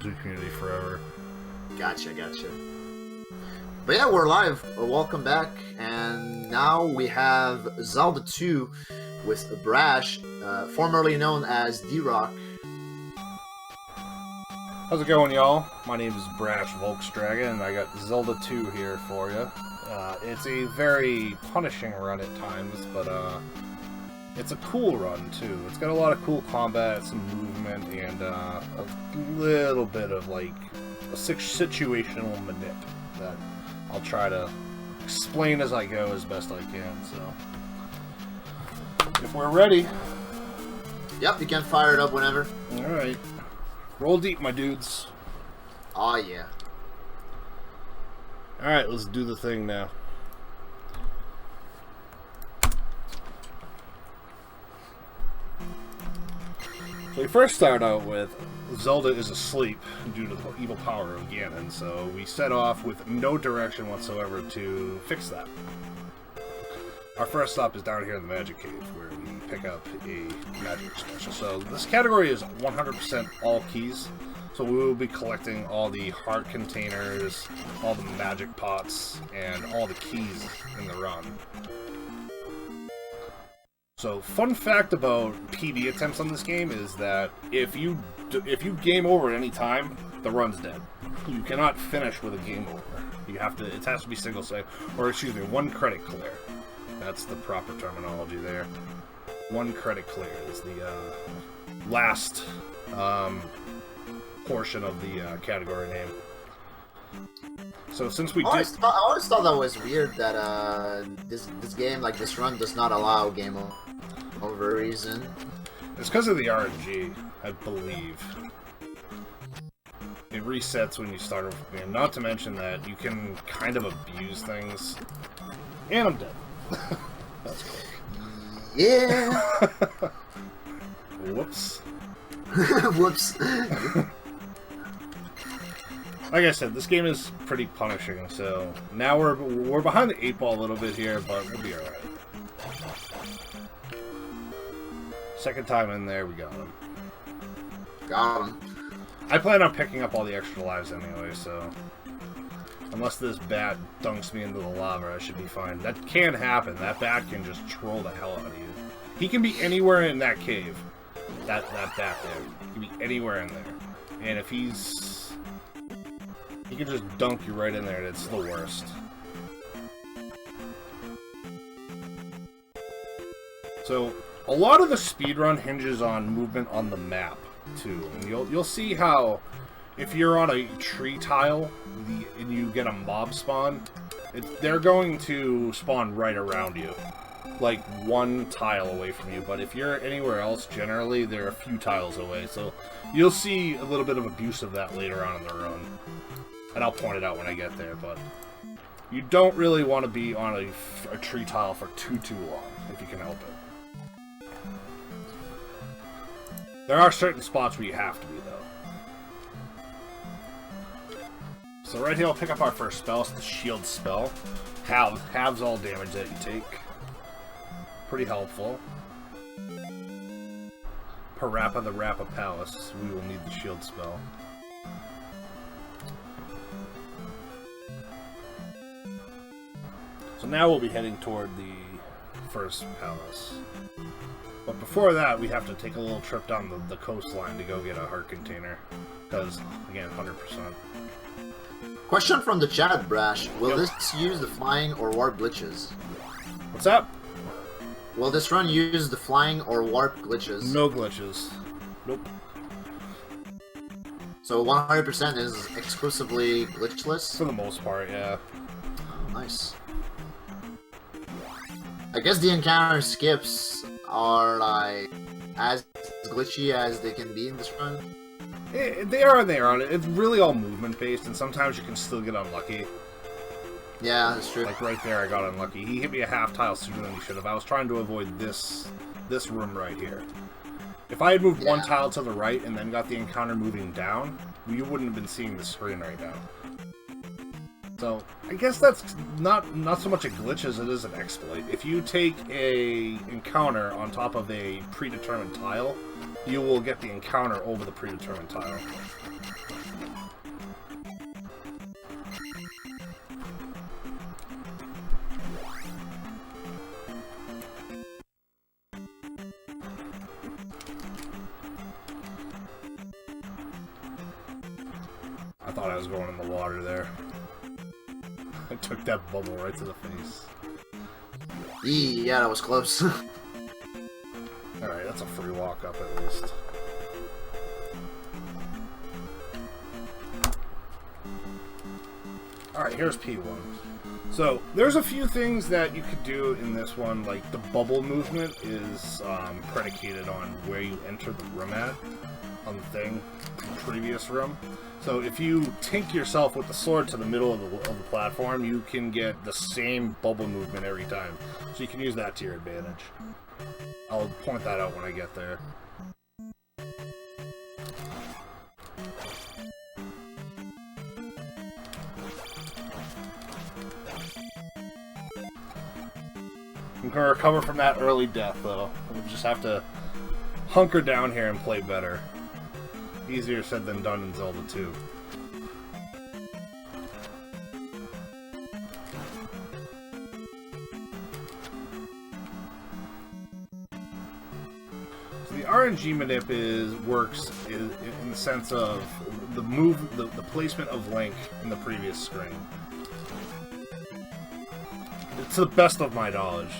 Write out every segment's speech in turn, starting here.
Zelda community forever. Gotcha. But yeah, we're live. Welcome back. And now we have Zelda 2 with Brash, formerly known as D-Rock. How's it going, y'all? My name is BrashVolksdragon, and I got Zelda 2 here for you. It's a very punishing run at times, but it's a cool run, too. It's got a lot of cool combat, some movement, and a little bit of, like, a situational manip that I'll try to explain as I go as best I can, so... If we're ready... Yep, you can fire it up whenever. Alright. Roll deep, my dudes. Aw, yeah. Alright, let's do the thing now. So we first start out with Zelda is asleep due to the evil power of Ganon, so we set off with no direction whatsoever to fix that. Our first stop is down here in the Magic Cave, where we pick up a magic special. So this category is 100% all keys, so we will be collecting all the heart containers, all the magic pots, and all the keys in the run. So, fun fact about PD attempts on this game is that if you game over at any time, the run's dead. You cannot finish with a game over. You have to. It has to be single save, or excuse me, one credit clear. That's the proper terminology there. One credit clear is the last portion of the category name. So since we I always thought that was weird that this game, like this run, does not allow game over reason. It's because of the RNG, I believe. It resets when you start over the game. Not to mention that you can kind of abuse things. And I'm dead. That's cool. Yeah. Whoops. Whoops. Like I said, this game is pretty punishing, so now we're behind the 8-ball a little bit here, but we'll be alright. Second time in there, we got him. Got him. I plan on picking up all the extra lives anyway, so... Unless this bat dunks me into the lava, I should be fine. That can happen. That bat can just troll the hell out of you. He can be anywhere in that cave. That bat there. He can be anywhere in there. And if he's... He can just dunk you right in there, and it's the worst. So, a lot of the speedrun hinges on movement on the map, too. And you'll see how, if you're on a tree tile, and you get a mob spawn, they're going to spawn right around you. Like, one tile away from you. But if you're anywhere else, generally, they're a few tiles away. So, you'll see a little bit of abuse of that later on in the run. And I'll point it out when I get there, but you don't really want to be on a tree tile for too long, if you can help it. There are certain spots where you have to be, though. So right here, I'll pick up our first spell. It's the shield spell. Halves all damage that you take. Pretty helpful. Parappa the Rappa Palace. We will need the shield spell. So now we'll be heading toward the first palace. But before that, we have to take a little trip down the coastline to go get a heart container. Because, again, 100%. Question from the chat, Brash. Will this use the flying or warp glitches? What's up? Will this run use the flying or warp glitches? No glitches. Nope. So 100% is exclusively glitchless? For the most part, yeah. Oh, nice. I guess the encounter skips are like as glitchy as they can be in this run. They are and they aren't. It's really all movement based, and sometimes you can still get unlucky. Yeah, that's true. Like right there, I got unlucky. He hit me a half tile sooner than he should have. I was trying to avoid this room right here. If I had moved one tile to the right and then got the encounter moving down, you wouldn't have been seeing the screen right now. So, I guess that's not so much a glitch as it is an exploit. If you take a encounter on top of a predetermined tile, you will get the encounter over the predetermined tile. thought I was going in the water there. I took that bubble right to the face. Yeah, that was close. Alright, that's a free walk up at least. Alright, here's P1. So, there's a few things that you could do in this one, like the bubble movement is predicated on where you enter the room at, on the thing, the previous room. So if you tink yourself with the sword to the middle of the platform, you can get the same bubble movement every time. So you can use that to your advantage. I'll point that out when I get there. I'm gonna recover from that early death, though. We'll just have to hunker down here and play better. Easier said than done in Zelda 2. So the RNG manip works in the sense of the placement of Link in the previous screen. To the best of my knowledge.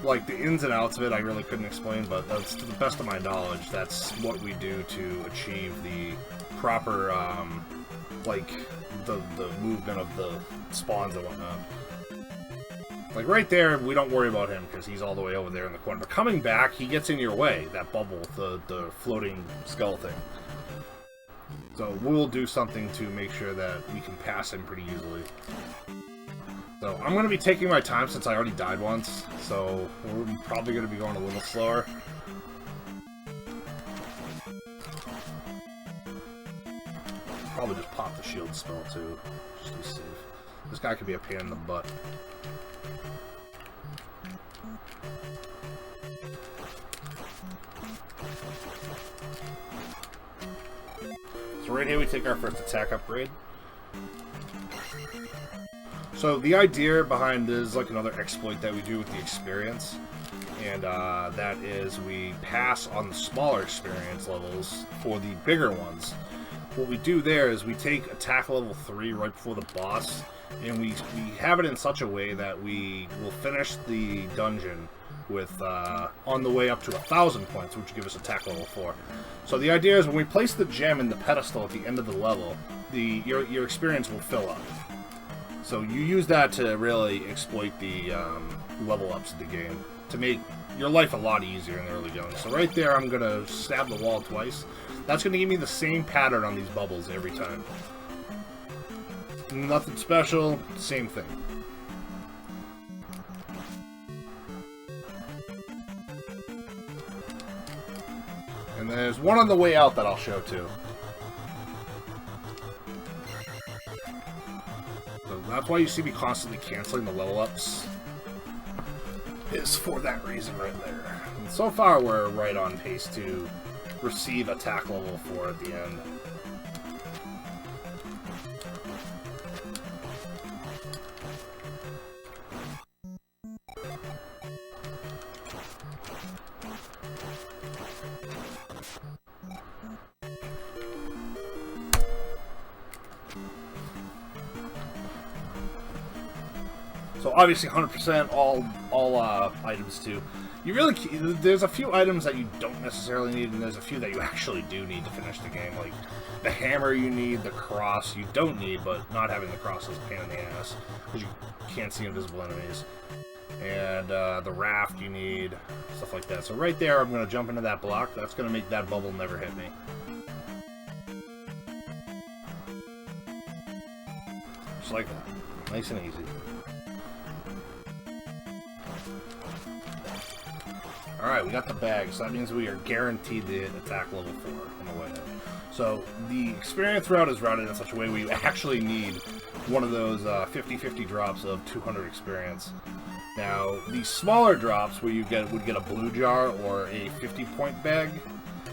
Like, the ins and outs of it I really couldn't explain, but that's to the best of my knowledge, that's what we do to achieve the proper, like, the movement of the spawns and whatnot. Like, right there, we don't worry about him, because he's all the way over there in the corner. But coming back, he gets in your way, that bubble, the floating skull thing. So we'll do something to make sure that we can pass him pretty easily. So, I'm going to be taking my time since I already died once, so we're probably going to be going a little slower. Probably just pop the shield spell too, just to be safe. This guy could be a pain in the butt. So right here we take our first attack upgrade. So the idea behind this is like another exploit that we do with the experience, and that is we pass on the smaller experience levels for the bigger ones. What we do there is we take attack level 3 right before the boss, and we have it in such a way that we will finish the dungeon with on the way up to 1,000 points, which will give us attack level 4. So the idea is when we place the gem in the pedestal at the end of the level, your experience will fill up. So you use that to really exploit the level ups of the game to make your life a lot easier in the early going. So right there, I'm going to stab the wall twice. That's going to give me the same pattern on these bubbles every time. Nothing special, same thing. And there's one on the way out that I'll show too. So that's why you see me constantly canceling the level ups. Is for that reason right there. And so far we're right on pace to receive attack level 4 at the end. So obviously 100% all items too. You really, there's a few items that you don't necessarily need, and there's a few that you actually do need to finish the game. Like the hammer you need, the cross you don't need, but not having the cross is a pain in the ass because you can't see invisible enemies. And the raft you need, stuff like that. So right there, I'm going to jump into that block. That's going to make that bubble never hit me. Just like that. Nice and easy. Alright, we got the bag, so that means we are guaranteed the attack level 4 on the way in. So, the experience route is routed in such a way where you actually need one of those 50-50 drops of 200 experience. Now, the smaller drops where you would get a blue jar or a 50-point bag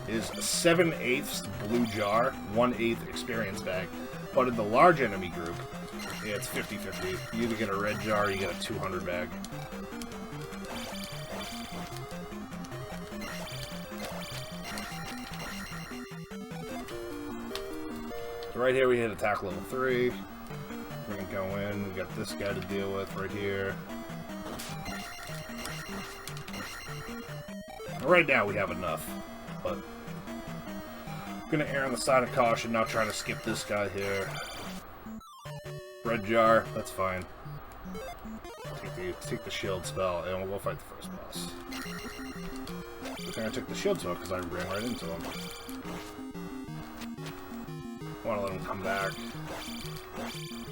is 7/8 blue jar, 1/8 experience bag. But in the large enemy group, it's 50-50. You either get a red jar or you get a 200 bag. So right here we hit attack level 3. We're gonna go in. We got this guy to deal with right here. Right now we have enough, but I'm gonna err on the side of caution, not trying to skip this guy here. Red jar, that's fine. Take the shield spell, and we'll go fight the first boss. I think I took the shield spell because I ran right into him. I want to let him come back.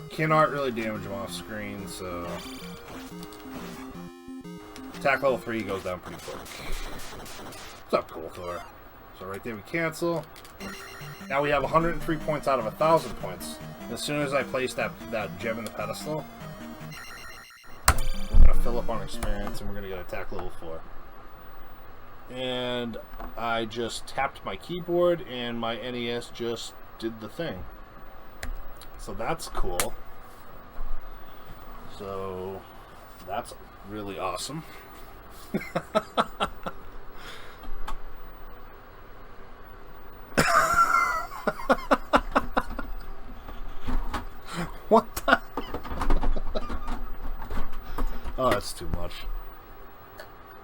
Cannot really damage him off screen, so... Attack level 3 goes down pretty quick. What's up, Cool Thor? So right there we cancel. Now we have 103 points out of 1,000 points. As soon as I place that gem in the pedestal, we're going to fill up on experience and we're going to get attack level 4. And I just tapped my keyboard and my NES just did the thing. So that's cool. So that's really awesome. What the? Oh, that's too much.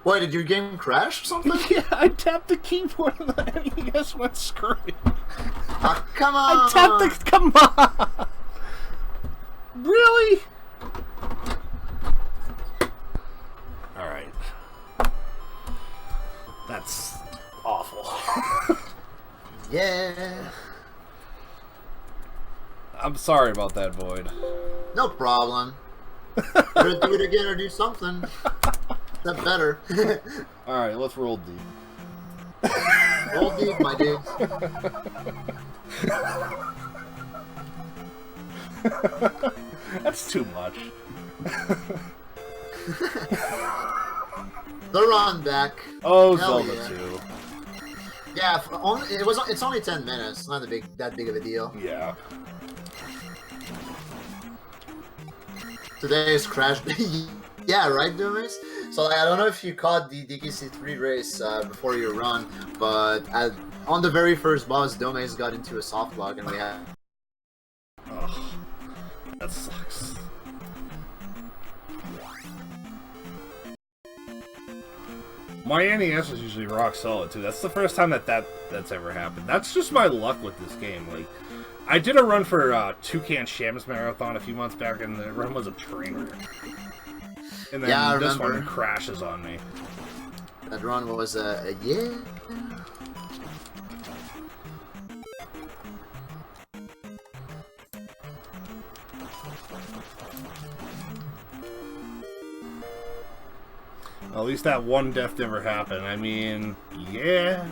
Why, did your game crash or something? Yeah, I tapped the keyboard and the NES went screwing. Ah, come on! I tapped the... Come on! Really? Alright. That's awful. Yeah. I'm sorry about that, Void. No problem. Better do it again or do something. That's better. Alright, let's roll deep. Roll deep, my dude. That's too much. The run back. Oh, Hell Zelda yeah. 2. Yeah, it's only 10 minutes. Not that big of a deal. Yeah. Today's crash. Yeah, right, Doomies? So like, I don't know if you caught the DKC3 race before your run, but on the very first boss, Doomies got into a soft lock and we had... Oh, that sucks. My NES was usually rock solid too. That's the first time that's ever happened. That's just my luck with this game. Like, I did a run for Toucan Shams Marathon a few months back, and the run was a train wreck. And then yeah, this one crashes on me. That run was yeah. At least that one death never happened. I mean, yeah.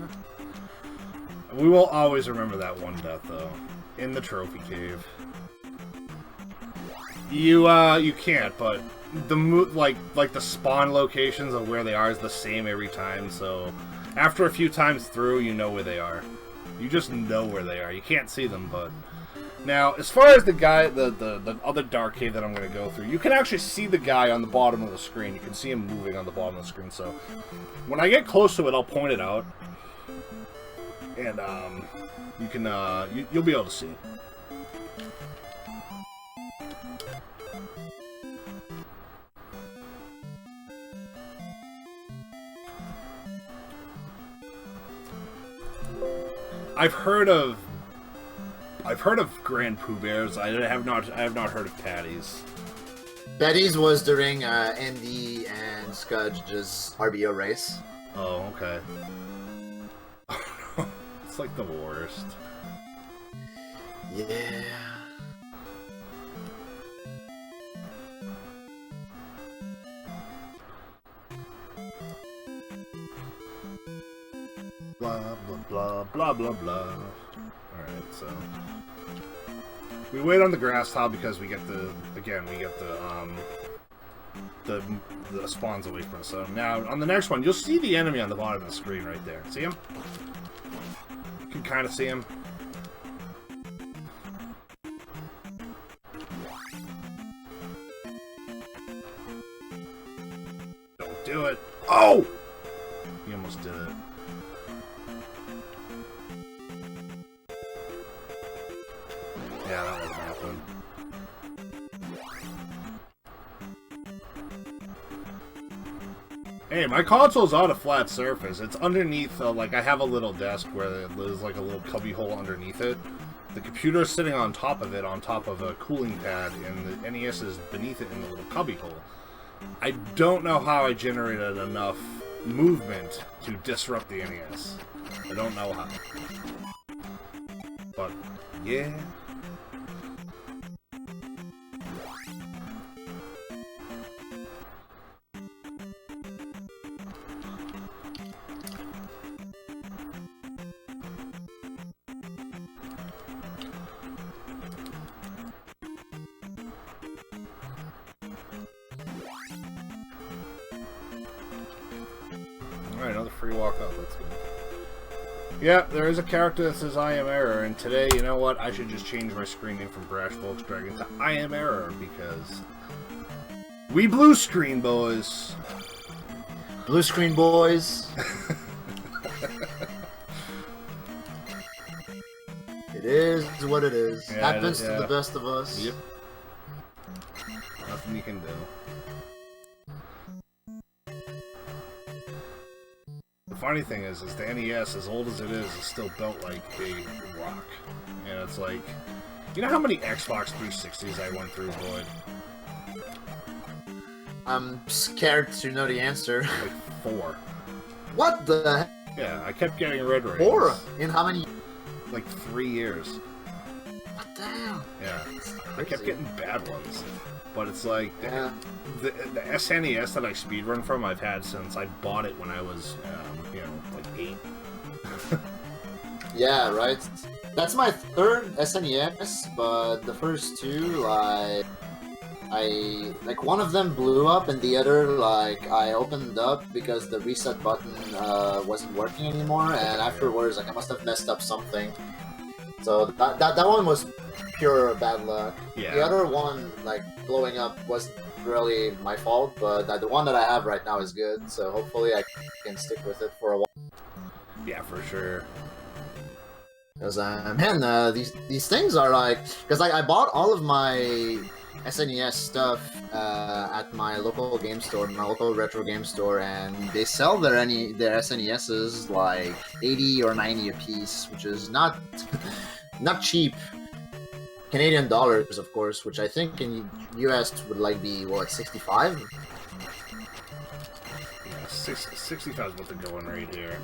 We will always remember that one death, though. In the trophy cave. You can't, but the like the spawn locations of where they are is the same every time, so after a few times through, you know where they are. You just know where they are. You can't see them, but... Now, as far as the guy, the other dark cave that I'm going to go through, you can actually see the guy on the bottom of the screen. You can see him moving on the bottom of the screen, so when I get close to it, I'll point it out, and you can you'll be able to see it. I've heard of Grand Pooh Bears. I have not heard of Patty's. Betty's was during Andy and Scudge's RBO race. Oh, okay. It's like the worst. Yeah. Blah blah blah blah blah blah. Alright, so we wait on the grass tile because we get the spawns away from us. So now on the next one, you'll see the enemy on the bottom of the screen right there. See him? You can kind of see him. Don't do it. Oh! You almost did it. Yeah, that wasn't happening. Hey, my console's on a flat surface. It's underneath, like, I have a little desk where there's, like, a little cubby hole underneath it. The computer's sitting on top of it, on top of a cooling pad, and the NES is beneath it in the little cubby hole. I don't know how I generated enough movement to disrupt the NES. I don't know how. But, yeah. Alright, another free walk up, that's good. Yeah, there is a character that says I am Error, and today, you know what, I should just change my screen name from BrashVolksdragon to I am Error, because we blue screen, boys. Blue screen boys. It is what it is. Yeah, Happens to the best of us. Yep. Nothing you can do. The funny thing is the NES, as old as it is still built like a rock. And it's like, you know how many Xbox 360s I went through, Void? I'm scared to know the answer. Like 4. What the heck? Yeah, I kept getting red rings. 4? In how many? Like 3 years. What the hell? Yeah. I kept getting bad ones. But it's like, Yeah. the SNES that I speedrun from, I've had since I bought it when I was, you know, like 8. Yeah, right. That's my 3rd SNES, but the first 2, like one of them blew up, and the other, like, I opened up because the reset button wasn't working anymore, and afterwards, like, I must have messed up something. So that one was pure bad luck. Yeah. The other one, like, blowing up wasn't really my fault, but the one that I have right now is good, so hopefully I can stick with it for a while. Yeah, for sure. Because, man, these things are like... Because I bought all of my SNES stuff at my local game store, my local retro game store, and they sell their SNESs like 80 or 90 a piece, which is not not cheap. Canadian dollars, of course, which I think in US would like be, what, 65? Yeah, 65 is what they're going right here.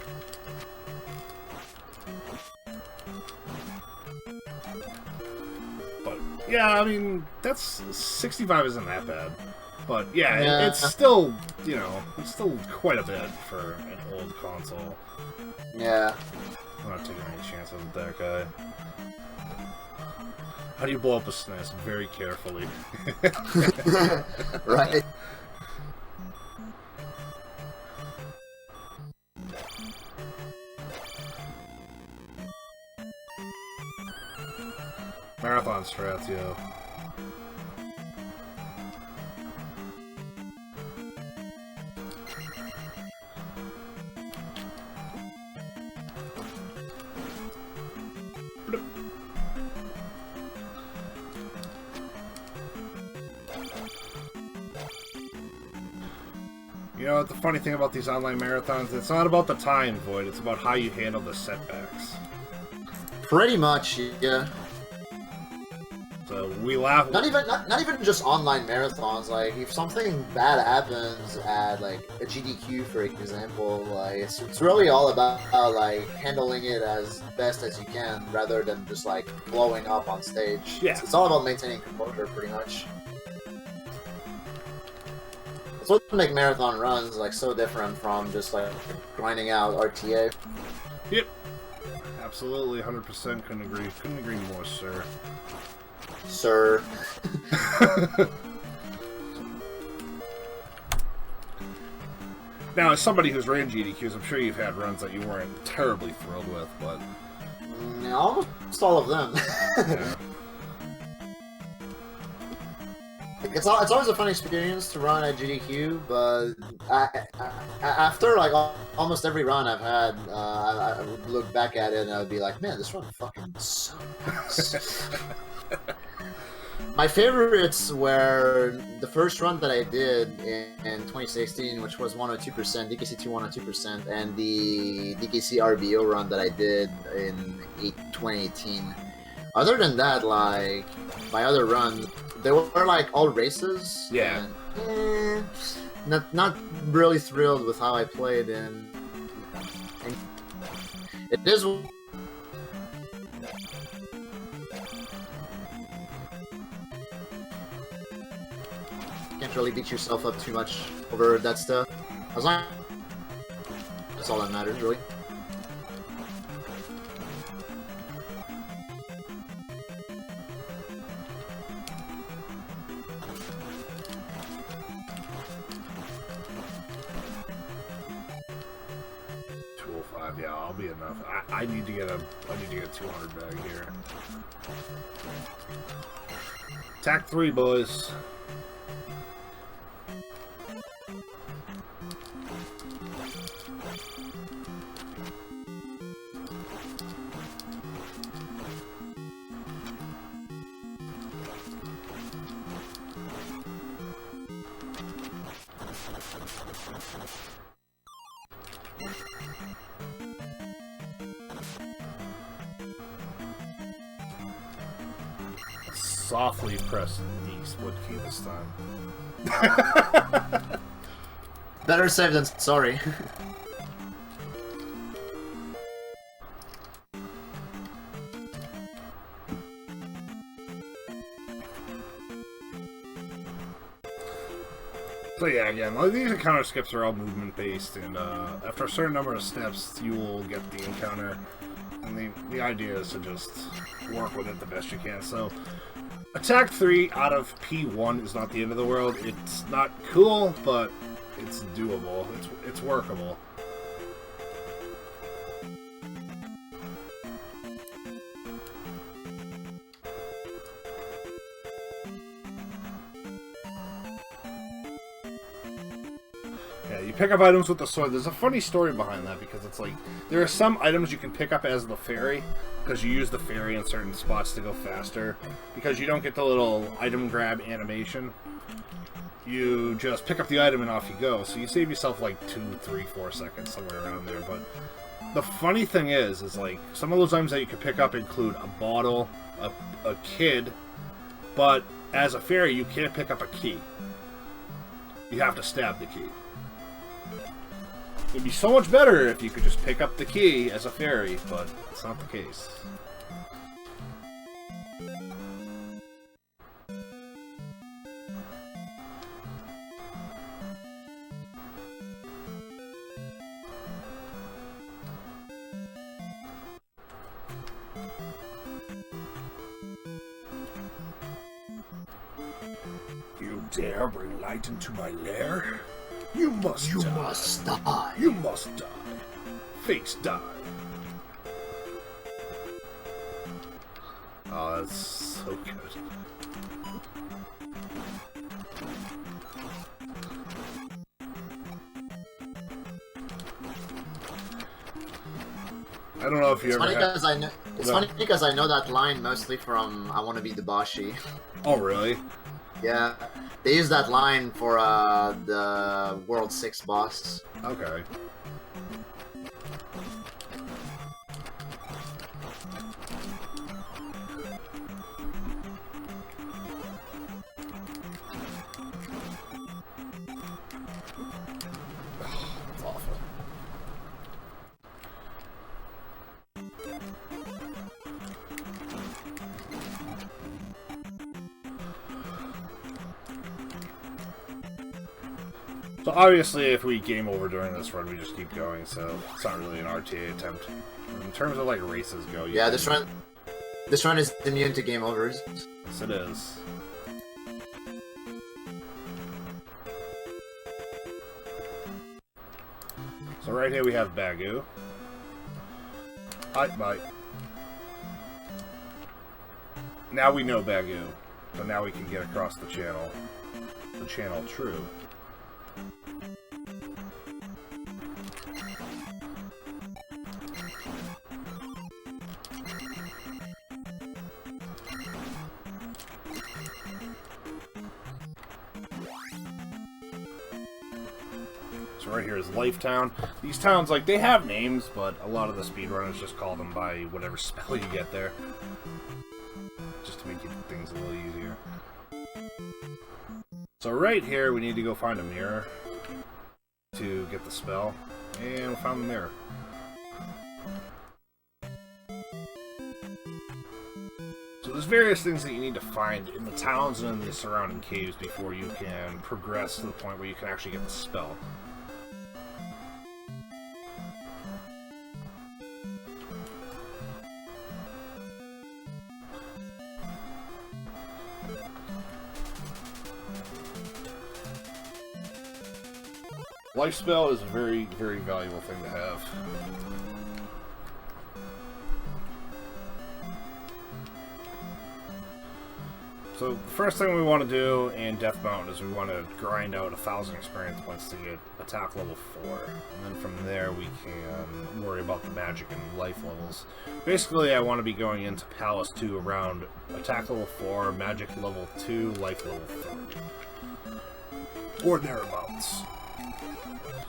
But, yeah, I mean, 65 isn't that bad. But, yeah, it's still, you know, it's still quite a bit for an old console. Yeah. I'm not taking any chances with that guy. How do you blow up a SNES? Very carefully. Right. Marathon strats, yo. You know what, the funny thing about these online marathons, it's not about the time, Void, it's about how you handle the setbacks. Pretty much, yeah. So we laugh. Not even just online marathons. Like, if something bad happens at like a GDQ, for example, like it's really all about like handling it as best as you can, rather than just like blowing up on stage. Yeah. It's all about maintaining composure, pretty much. That's what makes marathon runs like so different from just like grinding out RTA. Yep. Absolutely, 100% couldn't agree more, sir. Sir. Now, as somebody who's ran GDQs, I'm sure you've had runs that you weren't terribly thrilled with, but... Almost all of them. Yeah. it's always a fun experience to run at GDQ, but after like almost every run I've had, I would look back at it and I would be like, man, this run fucking sucks. My favorites were the first run that I did in 2016, which was 102%, DKC2 102%, and the DKC RBO run that I did in 2018. Other than that, like, my other run, they were like all races. Yeah. And, not really thrilled with how I played, and it is. Can't really beat yourself up too much over that stuff. As long that's all that matters, really. Yeah, I'll be enough. I need to get 200 bag here. Attack 3, boys. Softly press the split key this time. Better safe than sorry. So yeah, again, these encounter skips are all movement based, and after a certain number of steps, you will get the encounter. And the idea is to just work with it the best you can. So, attack 3 out of P1 is not the end of the world. It's not cool, but it's doable. It's workable. Yeah, you pick up items with the sword. There's a funny story behind that, because it's like, there are some items you can pick up as the fairy, because you use the fairy in certain spots to go faster, because you don't get the little item grab animation. You just pick up the item and off you go, so you save yourself like 2, 3, 4 seconds, somewhere around there. But the funny thing is like, some of those items that you can pick up include a bottle, a kid, but as a fairy you can't pick up a key. You have to stab the key. It'd be so much better if you could just pick up the key as a fairy, but it's not the case. You dare bring light into my lair? You must die. You must die. Face die. Oh, that's so good. I don't know if you It's ever funny had... because I know. It's funny because I know that line mostly from I Want to Be Debashi. Oh, really? Yeah, they use that line for the World 6 boss. Okay. That's awful. So obviously, if we game over during this run, we just keep going, so it's not really an RTA attempt. In terms of, like, races go... Yeah, this run is immune to game overs. Yes, it is. So right here we have Bagu. Hi, bye. Now we know Bagu. So now we can get across the channel true. So right here is Lifetown. These towns, like, they have names, but a lot of the speedrunners just call them by whatever spell you get there. Just to make things a little easier. So right here, we need to go find a mirror to get the spell. And we found the mirror. So there's various things that you need to find in the towns and in the surrounding caves before you can progress to the point where you can actually get the spell. Life spell is a very, very valuable thing to have. So the first thing we want to do in Death Mountain is we want to grind out 1,000 experience points to get attack level 4. And then from there we can worry about the magic and life levels. Basically I want to be going into Palace 2 around attack level 4, magic level 2, life level 3. Or thereabouts.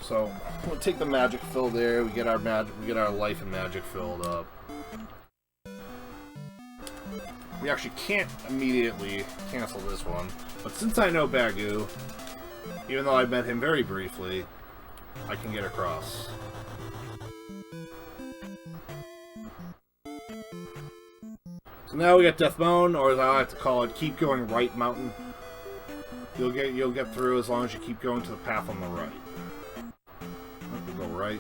So we'll take the magic fill there, we get our life and magic filled up. We actually can't immediately cancel this one, but since I know Bagu, even though I met him very briefly, I can get across. So now we got Death Mountain, or as I like to call it, Keep Going Right Mountain. You'll get through as long as you keep going to the path on the right. We'll go right.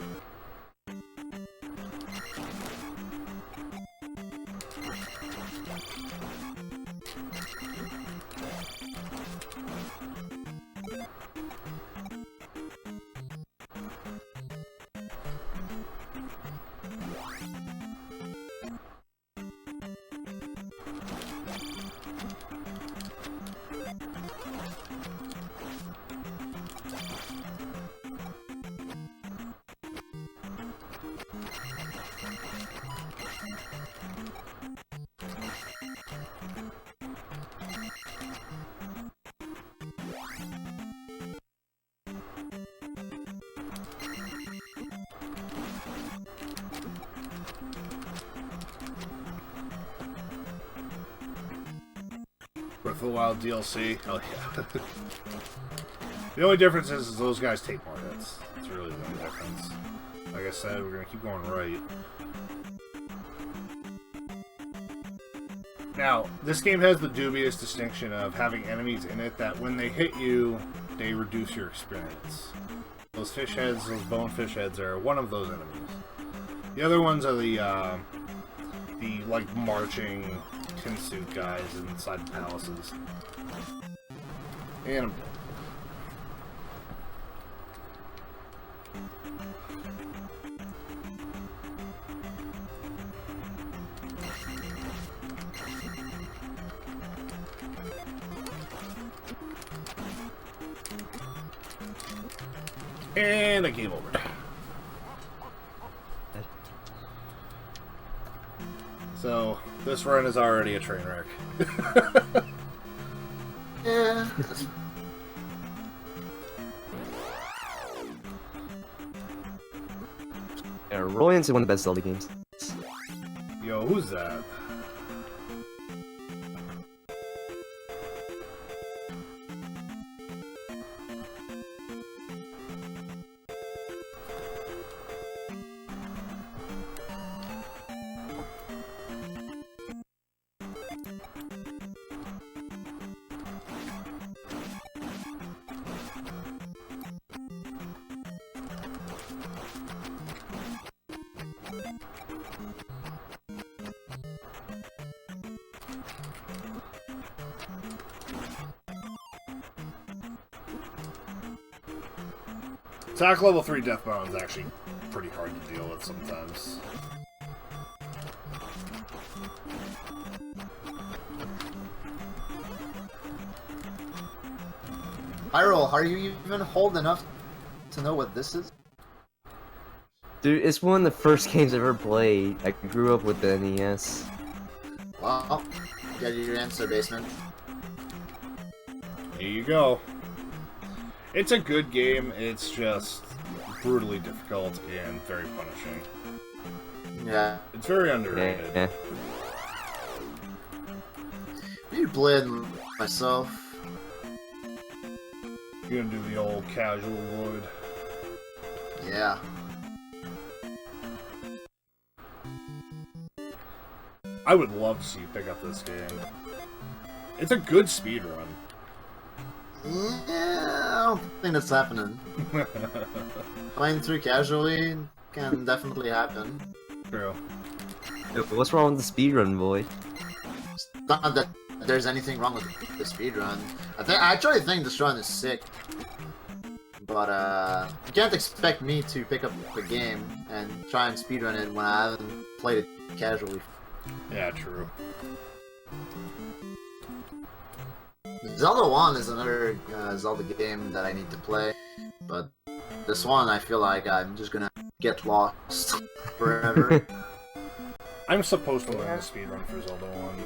Breath of the Wild DLC. Oh yeah. The only difference is those guys take more hits. That's really the only difference. Like I said, we're gonna keep going right. Now, this game has the dubious distinction of having enemies in it that when they hit you, they reduce your experience. Those fish heads, those bone fish heads, are one of those enemies. The other ones are the like marching tin suit guys inside the palaces. And I'm dead. And I game over. So, this run is already a train wreck. Yeah. Yeah, rolling into one of the best Zelda games. Yo, who's that? Attack level 3 Death Mountain is actually pretty hard to deal with sometimes. Hyrule, are you even old enough to know what this is? Dude, it's one of the first games I ever played. I grew up with the NES. Well, get your answer, basement. Here you go. It's a good game, it's just brutally difficult and very punishing. Yeah. It's very underrated. Yeah. I need to play it myself. You're gonna do the old casual Void. Yeah. I would love to see you pick up this game. It's a good speedrun. Yeah, I don't think that's happening. Playing through casually can definitely happen. True. What's wrong with the speedrun, boy? It's not that there's anything wrong with the speedrun. I actually think this run is sick. But you can't expect me to pick up a game and try and speedrun it when I haven't played it casually. Yeah, true. Zelda 1 is another Zelda game that I need to play, but this one I feel like I'm just gonna get lost forever. I'm supposed to learn the speedrun for Zelda 1.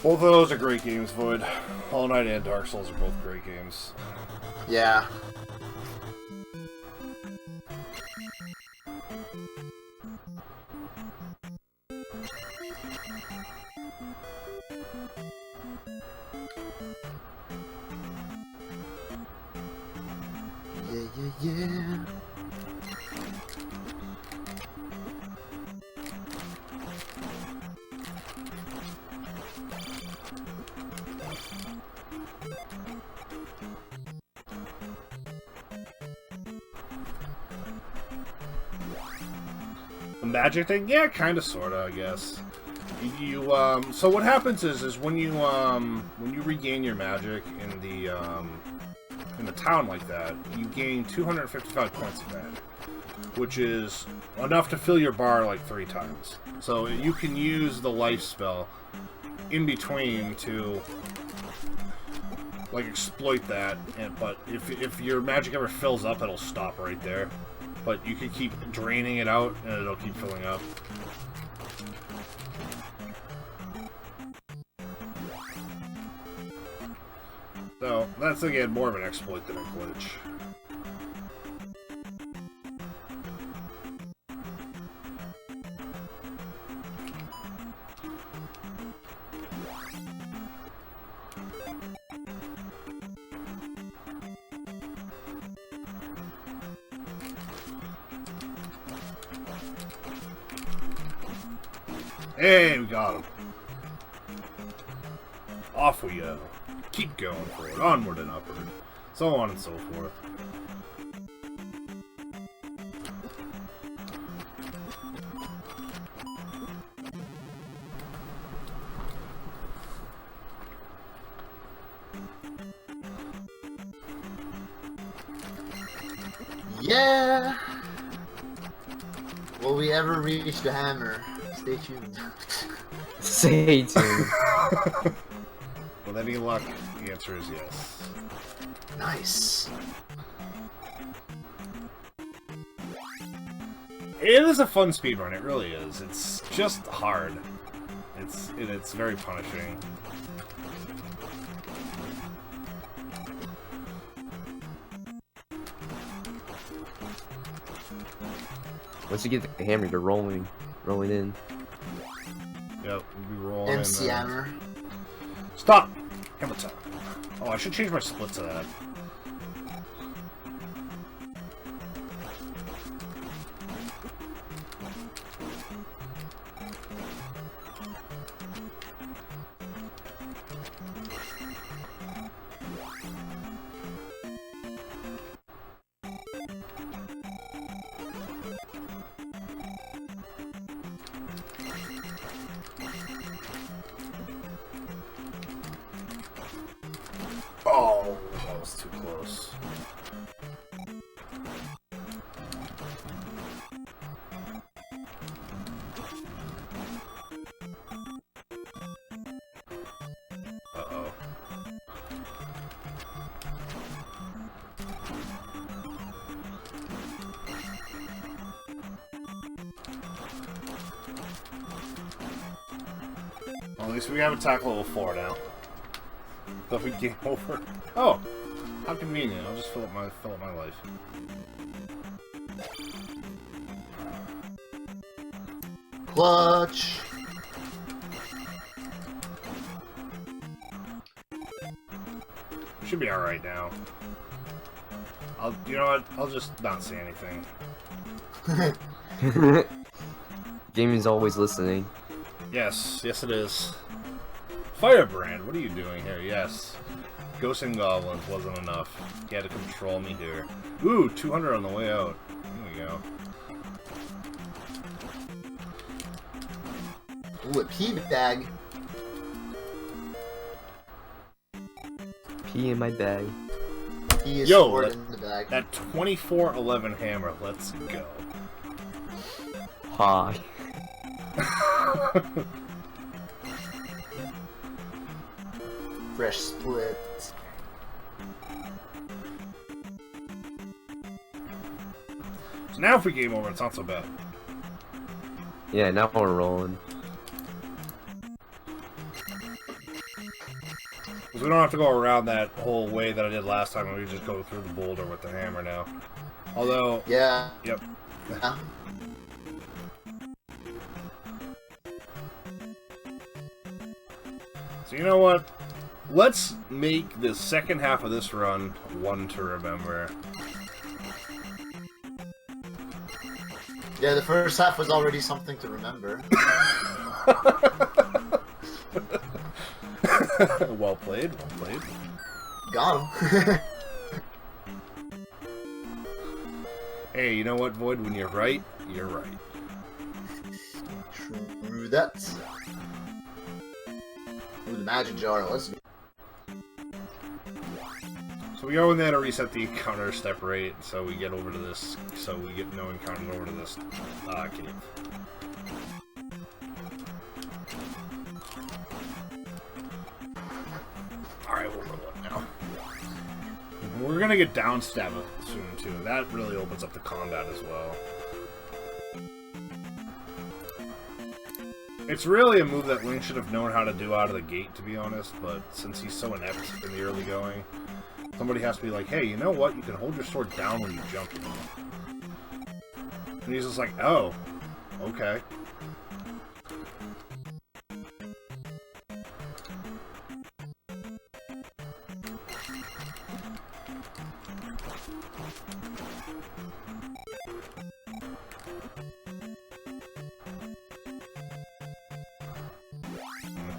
Both of those are great games, Void. Hollow Knight and Dark Souls are both great games. Yeah. Yeah. The magic thing? Yeah, kinda, sorta, I guess. So what happens is when you regain your magic in the town like that, you gain 255 points of magic, which is enough to fill your bar like 3 times. So you can use the life spell in between to like exploit that, but if your magic ever fills up, it'll stop right there. But you can keep draining it out, and it'll keep filling up. So, that's again more of an exploit than a glitch. Hey, we got him. Off we go. Keep going forward, onward and upward. So on and so forth. Yeah! Will we ever reach the hammer? Stay tuned. Stay tuned. With any luck, the answer is yes. Nice. It is a fun speedrun, it really is. It's just hard. It's very punishing. Once you get the hammer, you're rolling in. Yep, we'll be rolling MC in. hammer. Stop! Hammer time. Oh, I should change my split to that. close. Uh-oh. Well, at least we have attack level 4 now. So if we game over. Oh! How convenient. I'll just fill up my life. Clutch. Should be alright now. You know what? I'll just not say anything. Gaming's always listening. Yes, yes it is. Firebrand, what are you doing here? Yes. Ghosts and Goblins wasn't enough. You had to control me here. Ooh, 200 on the way out. Here we go. Ooh, a pea bag. Pee in my bag. Pea is Yo, stored in the bag. That 2411 hammer, let's go. Hi. Fresh split. So now if we game over, it's not so bad. Yeah, now we're rolling. Because we don't have to go around that whole way that I did last time, and we just go through the boulder with the hammer now. Although... Yeah. Yep. Yeah. So you know what? Let's make the second half of this run one to remember. Yeah, the first half was already something to remember. Well played, well played. Got him. Hey, you know what, Void? When you're right, you're right. True that. Ooh, the magic jar. Let's go. So we go in there to reset the encounter step rate, so we get over to this, so we get no encounter over to this cave. Alright, we'll roll it now. We're gonna get down stab soon too. That really opens up the combat as well. It's really a move that Link should have known how to do out of the gate, to be honest, but since he's so inept in the early going, somebody has to be like, hey, you know what? You can hold your sword down when you jump, you know? And he's just like, oh, okay.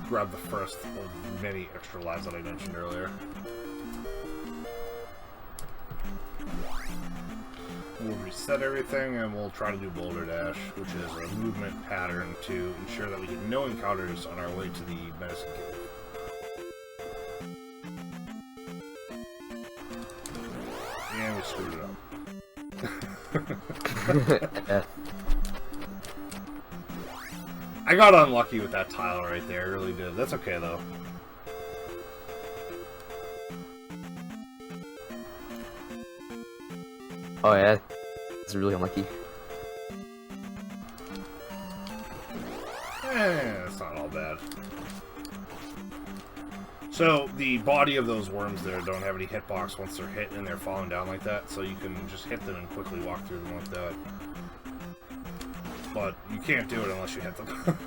Grab the first of many extra lives that I mentioned earlier. We'll reset everything and we'll try to do Boulder Dash, which is a movement pattern to ensure that we get no encounters on our way to the medicine cave. And we screwed it up. I got unlucky with that tile right there, I really did. That's okay though. Oh yeah, it's really unlucky. It's not all bad. So, the body of those worms there don't have any hitbox once they're hit and they're falling down like that, so you can just hit them and quickly walk through them like that. But you can't do it unless you hit them.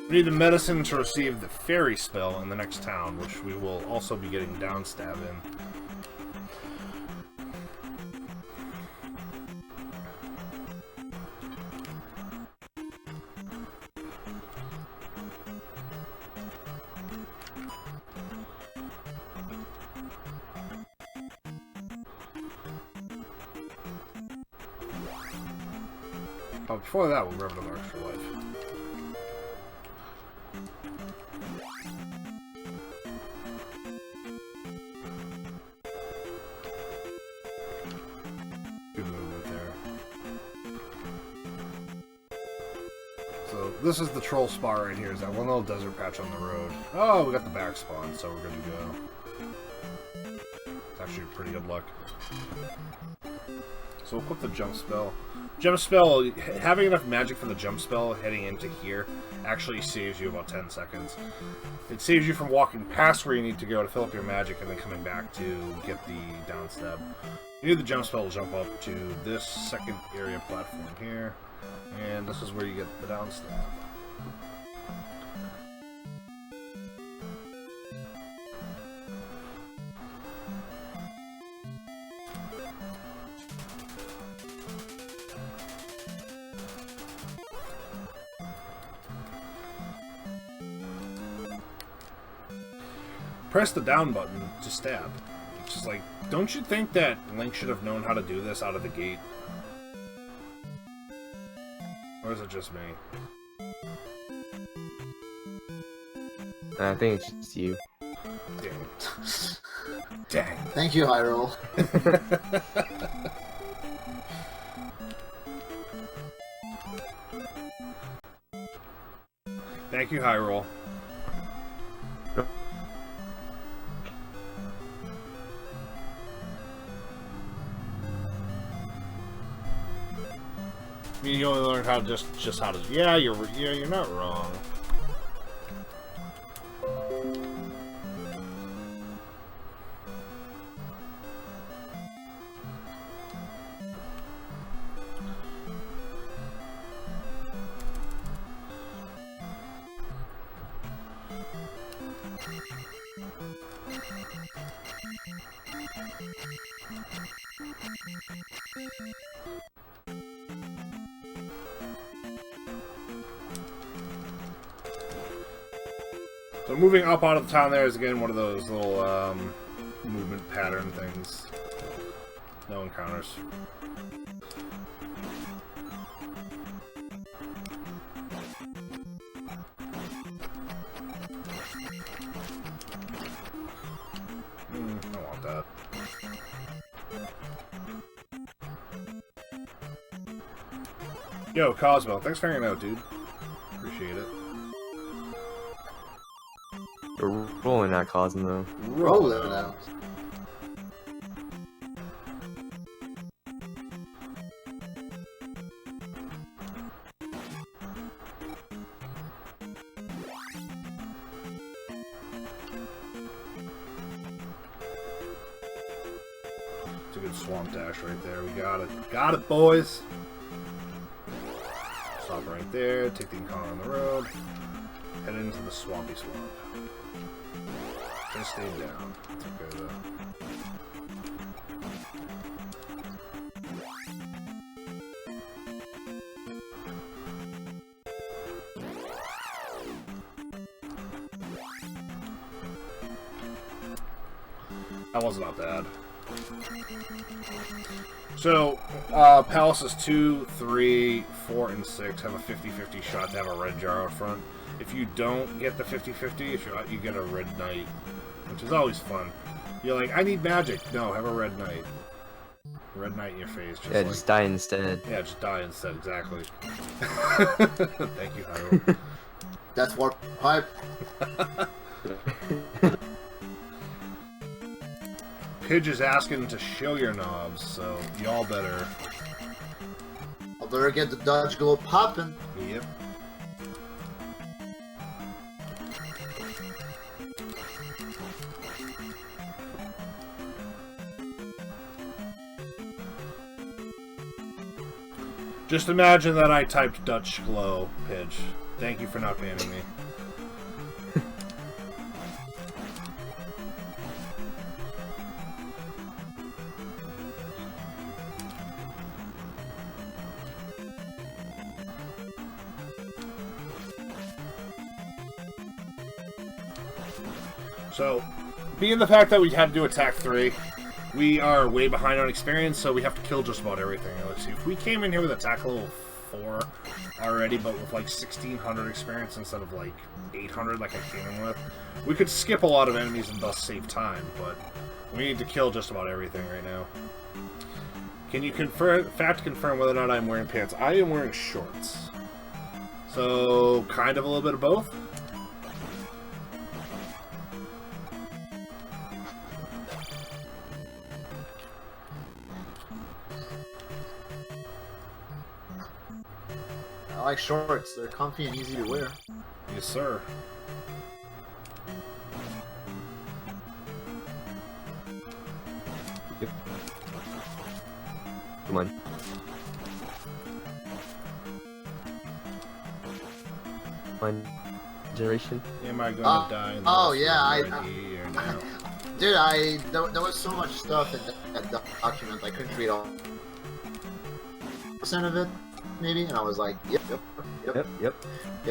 We need the medicine to receive the fairy spell in the next town, which we will also be getting down stab in. But before that, we'll grab another extra life. Good movement there. So this is the troll spot right here. Is that one little desert patch on the road? Oh, we got the back spawn, so we're good to go. It's actually pretty good luck. So we'll put the jump spell. Jump spell, having enough magic for the jump spell heading into here actually saves you about 10 seconds. It saves you from walking past where you need to go to fill up your magic and then coming back to get the down stab. You need the jump spell to jump up to this second area platform here, and this is where you get the down stab. Press the down button to stab. It's just like, don't you think that Link should have known how to do this out of the gate? Or is it just me? I think it's just you. Damn it. Dang. Thank you, Hyrule. Thank you, Hyrule. I mean, you only learned how to just how to. Yeah, you're not wrong. So moving up out of the town there is again one of those little movement pattern things. No encounters. I want that. Yo, Cosmo, thanks for hanging out, dude. Appreciate it. We're rolling that Cosmo. Rolling out. It's a good swamp dash right there. We got it. Got it, boys. Stop right there. Take the encounter on the road. Head into the swampy swamp. Just stay down. It's okay though. That was not bad. So, Palaces 2, 3, 4, and 6 have a 50-50 shot to have a red jar out front. If you don't get the 50-50, you get a red knight, which is always fun. You're like, I need magic. No, have a red knight. Red knight in your face. Just Yeah, just die instead. Yeah, just die instead, exactly. Thank you, Hyrule. That's warp pipe. Pidge is asking to show your knobs, so y'all better. I better get the dodge glow popping. Yep. Just imagine that I typed Dutch glow, Pidge. Thank you for not banning me. So, being the fact that we had to do attack 3, we are way behind on experience, so we have to kill just about everything. Let's see, if we came in here with attack level 4 already, but with like 1600 experience instead of like 800 like I came in with. We could skip a lot of enemies and thus save time, but we need to kill just about everything right now. Can you confirm whether or not I'm wearing pants? I am wearing shorts. So, kind of a little bit of both. I like shorts. They're comfy and easy to wear. Yes, sir. Yep. Come on. Generation. Am I gonna die in the oh yeah, here now? Dude, there was so much stuff in that document I couldn't read all % of it, maybe, and I was like, yep.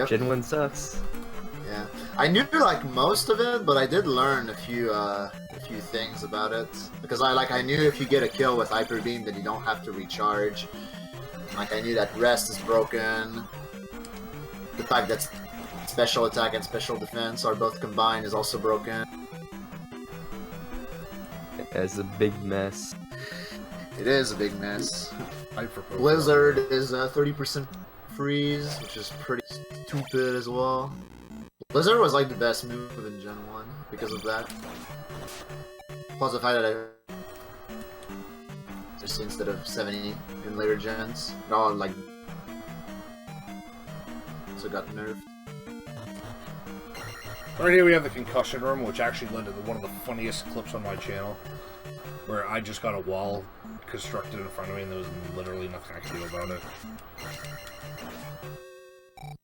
Gen 1 sucks. Yeah, I knew like most of it, but I did learn a few things about it because I knew if you get a kill with Hyper Beam, then you don't have to recharge. Like I knew that rest is broken. The fact that special attack and special defense are both combined is also broken. It's a big mess. It is a big mess. Hyper-focus. Blizzard is 30% freeze, which is pretty stupid as well. Blizzard was like the best move in Gen 1 because of that. Plus the fact that I just instead of 70 in later gens, it all like so got nerfed. Right here we have the concussion room, which actually led to one of the funniest clips on my channel, where I just got a wall constructed in front of me and there was literally nothing I could do about it.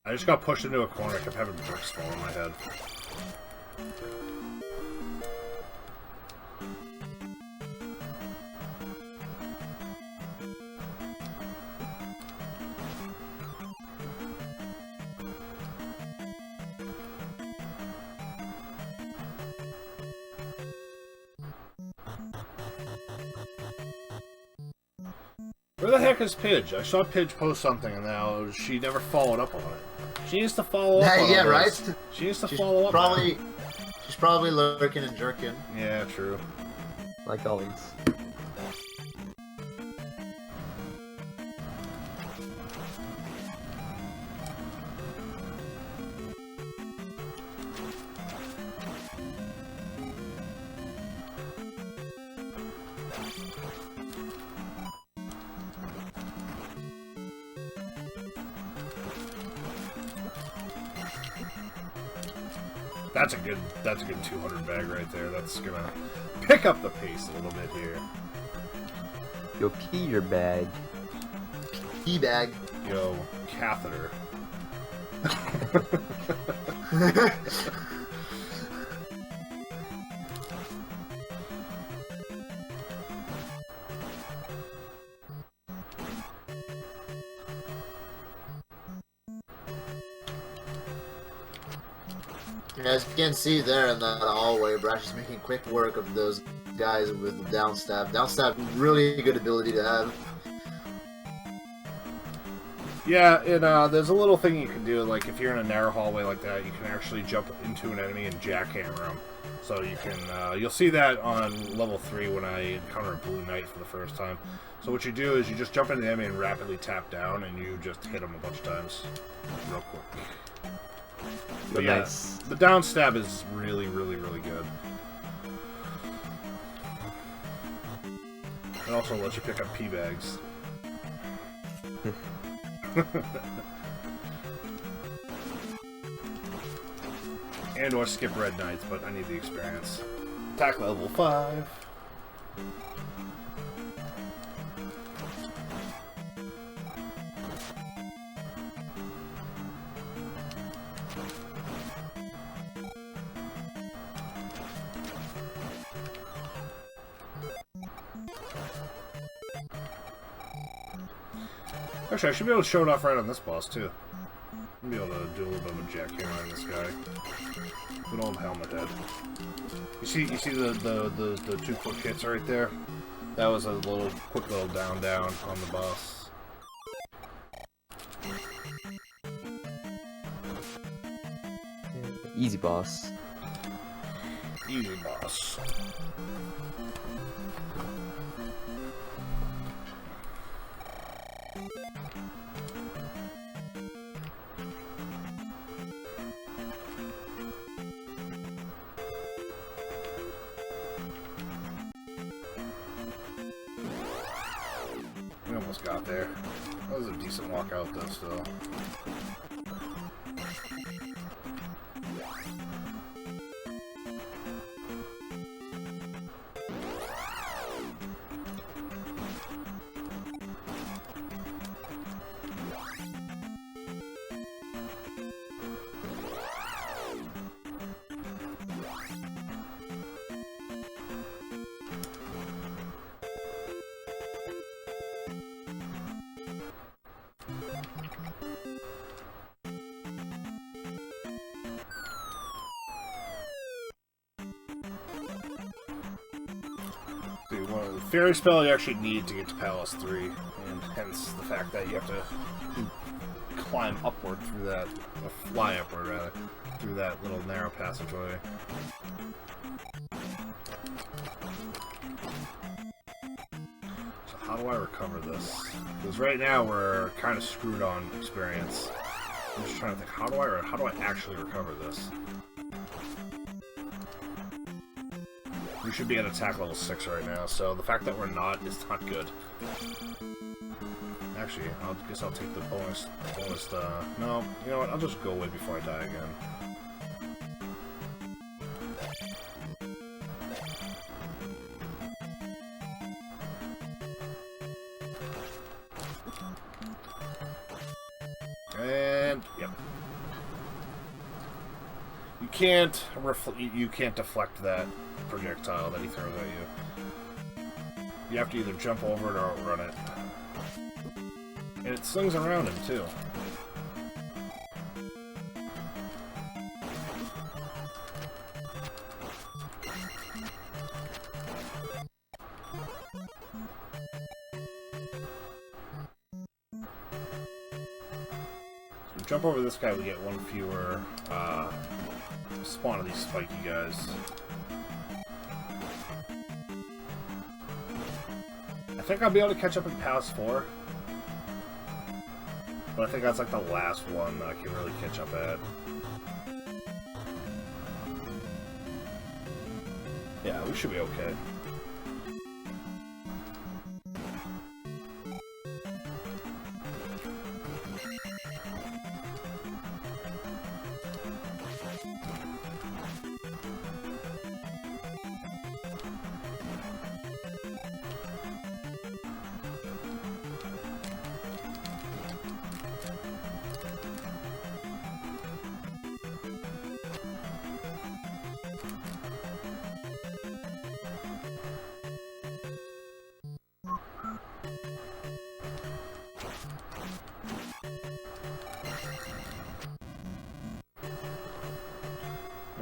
I just got pushed into a corner, I kept having bricks fall on my head. Where the heck is Pidge? I saw Pidge post something and now she never followed up on it. She needs to follow up on it. Yeah, right? She needs to follow up on it. She's probably lurking and jerking. Yeah, true. Like always. That's a good 200 bag right there. That's gonna pick up the pace a little bit here. Yo, pee your bag. Pee bag. Yo, catheter. As you can see there in the hallway, Brash is making quick work of those guys with the down stab. Down stab, really good ability to have. Yeah, and there's a little thing you can do, like if you're in a narrow hallway like that, you can actually jump into an enemy and jackhammer them. So you can, you'll see that on level 3 when I encounter a Blue Knight for the first time. So what you do is you just jump into the enemy and rapidly tap down, and you just hit them a bunch of times, real quick. But yeah, Nice. the down stab is really, really, really good. It also lets you pick up pee bags. And or skip Red Knights, but I need the experience. Attack level 5. Actually, I should be able to show it off right on this boss, too. I'll be able to do a little bit of a jackhammer on this guy. Good old helmet head. You see the 2 quick hits right there? That was a quick little down on the boss. Easy boss. Easy boss. We almost got there. That was a decent walkout though still. One of the fairy spell you actually need to get to Palace 3, and hence the fact that you have to climb upward through that, or fly upward rather, through that little narrow passageway. So how do I recover this? Because right now we're kind of screwed on experience. I'm just trying to think, how do I actually recover this? We should be at attack level 6 right now, so the fact that we're not is not good. Actually, I guess I'll take the bonus, no, you know what, I'll just go away before I die again. And, yep. You can't deflect that projectile that he throws at you. You have to either jump over it or outrun it. And it slings around him, too. So we jump over this guy, we get one fewer spawn of these spiky guys. I think I'll be able to catch up in Palace 4. But I think that's like the last one that I can really catch up at. Yeah, we should be okay.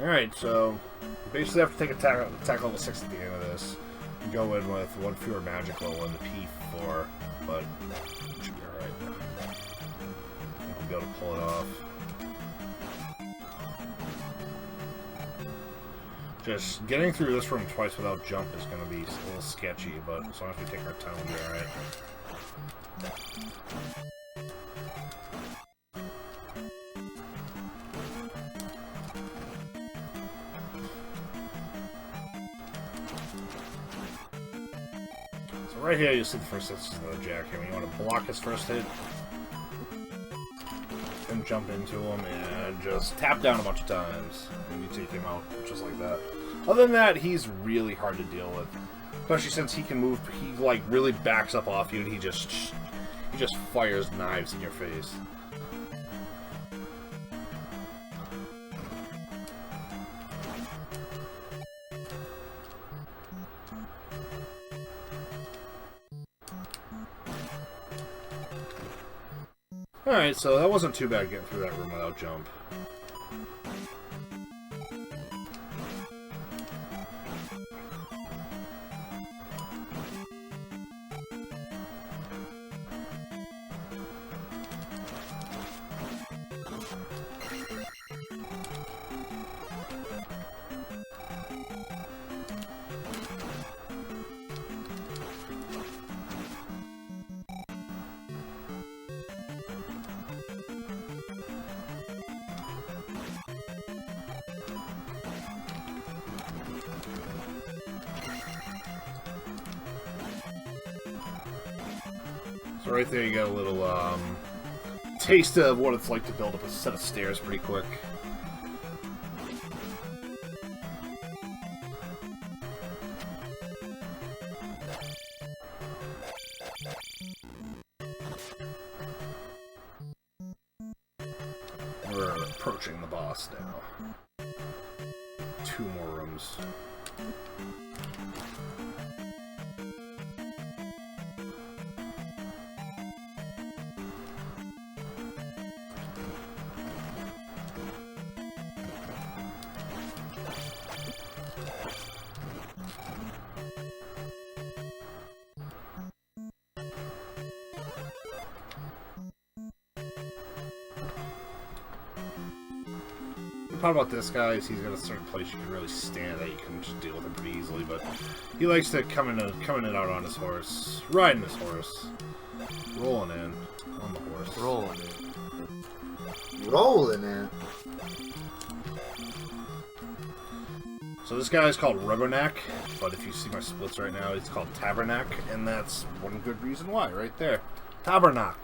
Alright, so basically have to take attack level 6 at the end of this. You go in with one fewer magic level in the P4, but it should be alright. I think we'll be able to pull it off. Just getting through this room twice without jump is going to be a little sketchy, but as long as we take our time, we'll be alright. Right here, you'll see the first instance of the jackhammer. You want to block his first hit, and jump into him, and just tap down a bunch of times, and you take him out just like that. Other than that, he's really hard to deal with, especially since he can move. He like really backs up off you, and he just fires knives in your face. Alright, so that wasn't too bad getting through that room without jump. So right there you get a little taste of what it's like to build up a set of stairs pretty quick. We're approaching the boss now. 2 more rooms. The part about this guy is he's got a certain place you can really stand that you can just deal with him pretty easily, but he likes to come in and out on his horse, riding his horse, rolling in on the horse. Rolling in. Rolling in. So this guy is called Rubberneck, but if you see my splits right now, it's called Tabernac, and that's one good reason why, right there. Tabernac.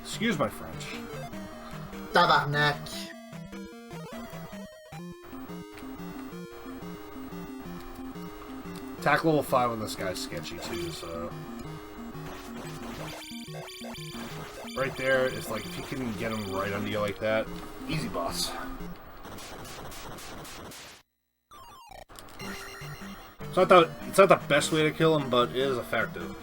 Excuse my French. Tabarnak. Attack level 5 on this guy's sketchy too, so... Right there, it's like if you can get him right under you like that, easy boss. It's not the best way to kill him, but it is effective.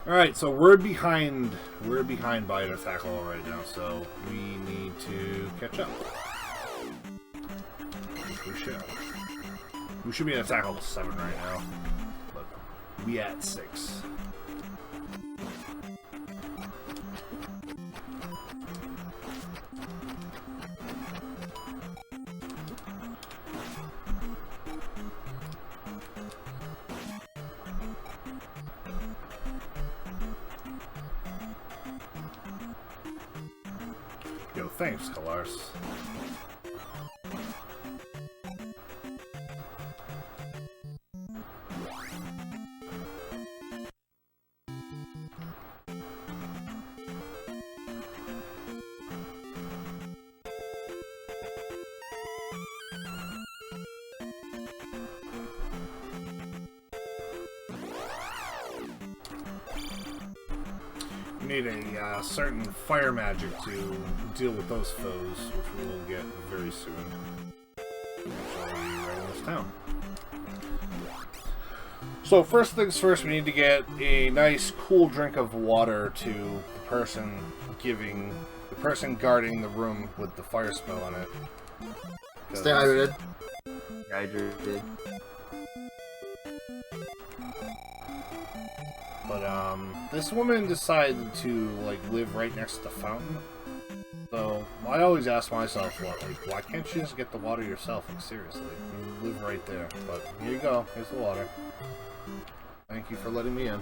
Alright, so we're behind by an attack level right now, so we need to catch up. Which we should. We should be at attack level 7 right now, but we at 6. Yo, thanks, Kalars. We need a certain fire magic to deal with those foes, which we will get very soon. Actually, right in this town. So first things first, we need to get a nice cool drink of water to the person guarding the room with the fire spell on it. Stay hydrated. Hydrated. But this woman decided to like live right next to the fountain. So I always ask myself, why can't you just get the water yourself? Like seriously, you live right there. But here you go. Here's the water. Thank you for letting me in.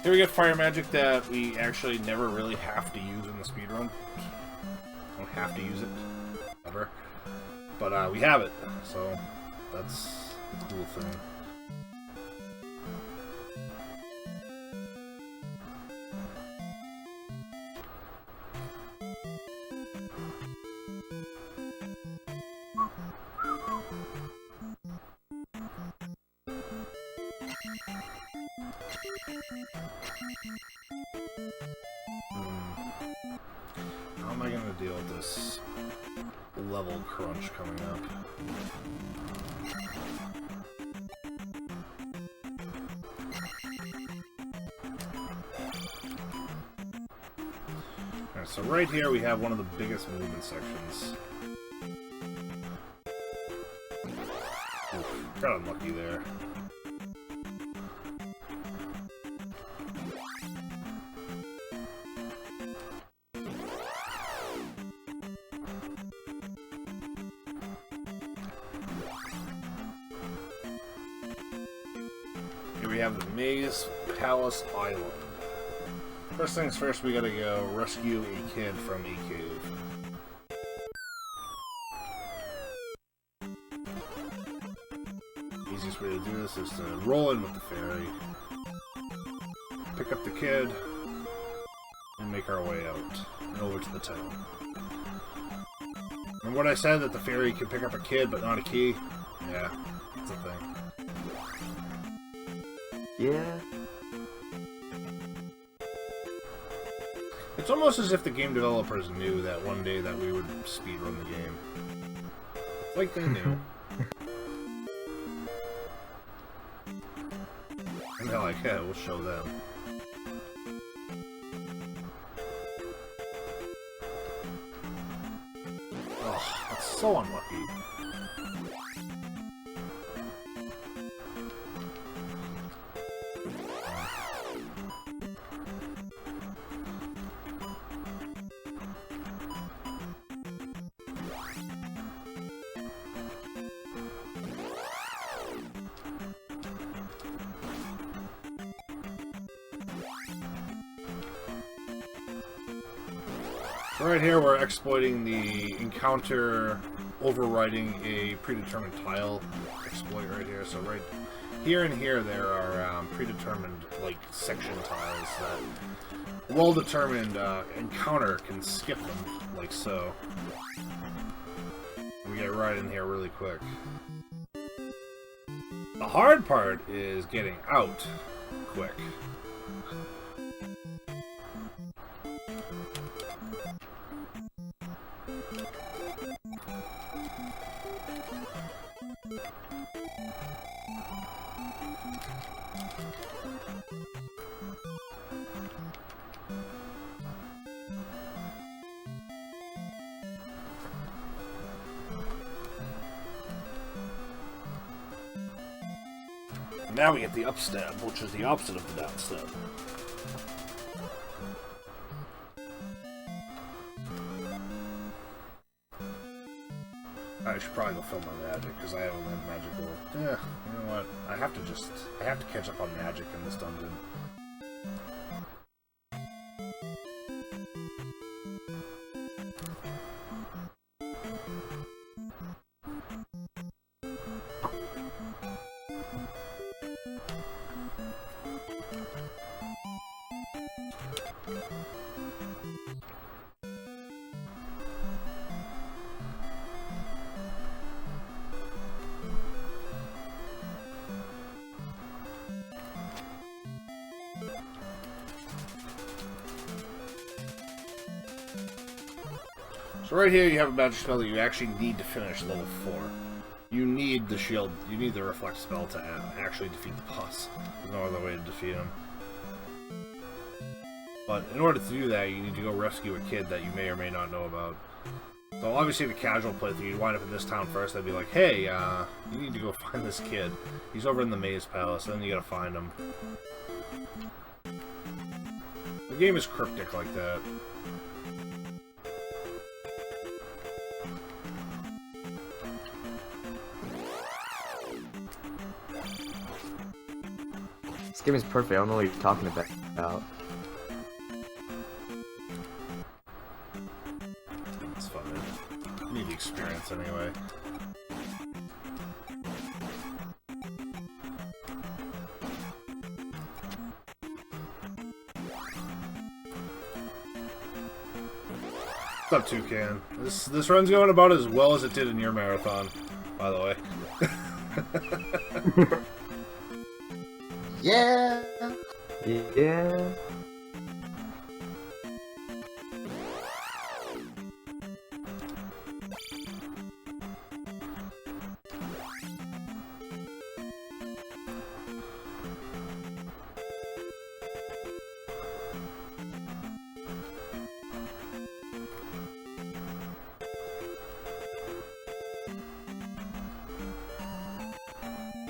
Here we get fire magic that we actually never really have to use in the speedrun. Don't have to use it, ever. But we have it, so that's a cool thing. How am I going to deal with this level crunch coming up? Alright, so right here we have one of the biggest movement sections. Oof, got unlucky there. we have the Maze Palace Island. First things first, we gotta go rescue a kid from a cave. Easiest way to do this is to roll in with the fairy, pick up the kid, and make our way out and over to the town. And what I said that the fairy can pick up a kid but not a key? Yeah, that's a thing. Yeah. It's almost as if the game developers knew that one day that we would speedrun the game. It's like they knew. And they're like, yeah, we'll show them. Oh, that's so unlucky. So right here we're exploiting the encounter overriding a predetermined tile exploit right here. So right here and here there are predetermined like section tiles that well-determined encounter can skip them like so. We get right in here really quick. The hard part is getting out quick. Now we get the up stab, which is the opposite of the down stab. I should probably go fill my magic, because I haven't learned magic lore. Yeah, you know what? I have to catch up on magic in this dungeon. So right here you have a magic spell that you actually need to finish level 4. You need the shield, you need the reflect spell to actually defeat the boss. There's no other way to defeat him. But in order to do that, you need to go rescue a kid that you may or may not know about. So obviously the casual playthrough, you'd wind up in this town first, they'd be like, hey, you need to go find this kid. He's over in the Maze Palace, and then you gotta find him. The game is cryptic like that. This game is perfect. I don't know what you're talking about. It's fun. You need the experience anyway. What's up, Toucan? This run's going about as well as it did in your marathon, by the way. Yeah. Yeah.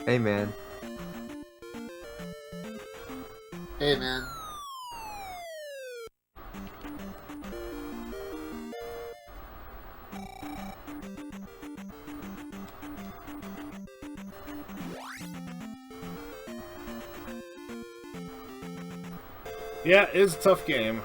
Hey, man. Hey, man. Yeah, it's a tough game.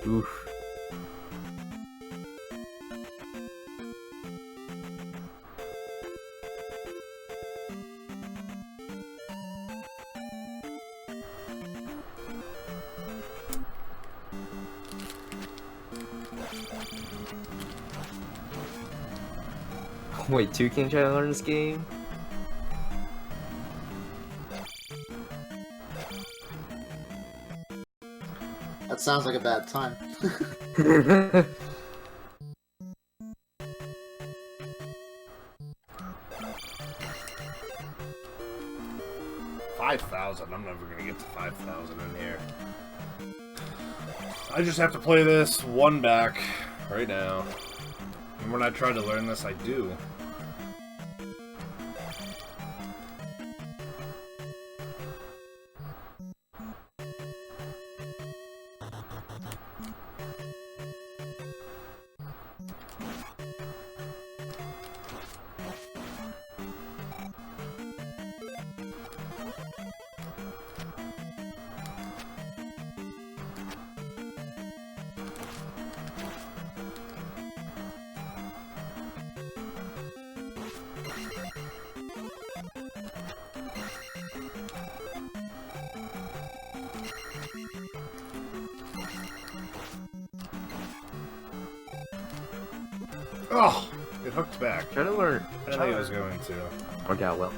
Oof. Wait, two can try to learn this game? That sounds like a bad time. 5,000. I'm never gonna get to 5,000 in here. I just have to play this one back right now. And when I try to learn this, I do. Oh, it hooked back. Try to learn. I didn't think it was going to. Work out well.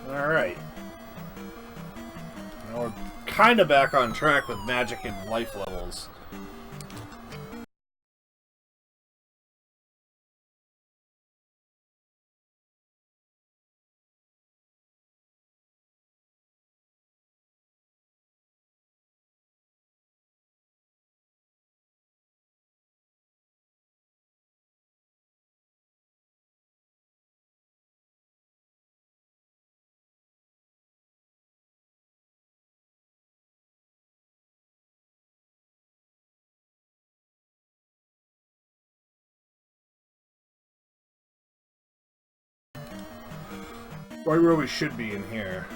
Alright. Now we're kind of back on track with magic and life levels. Right where we should be in here.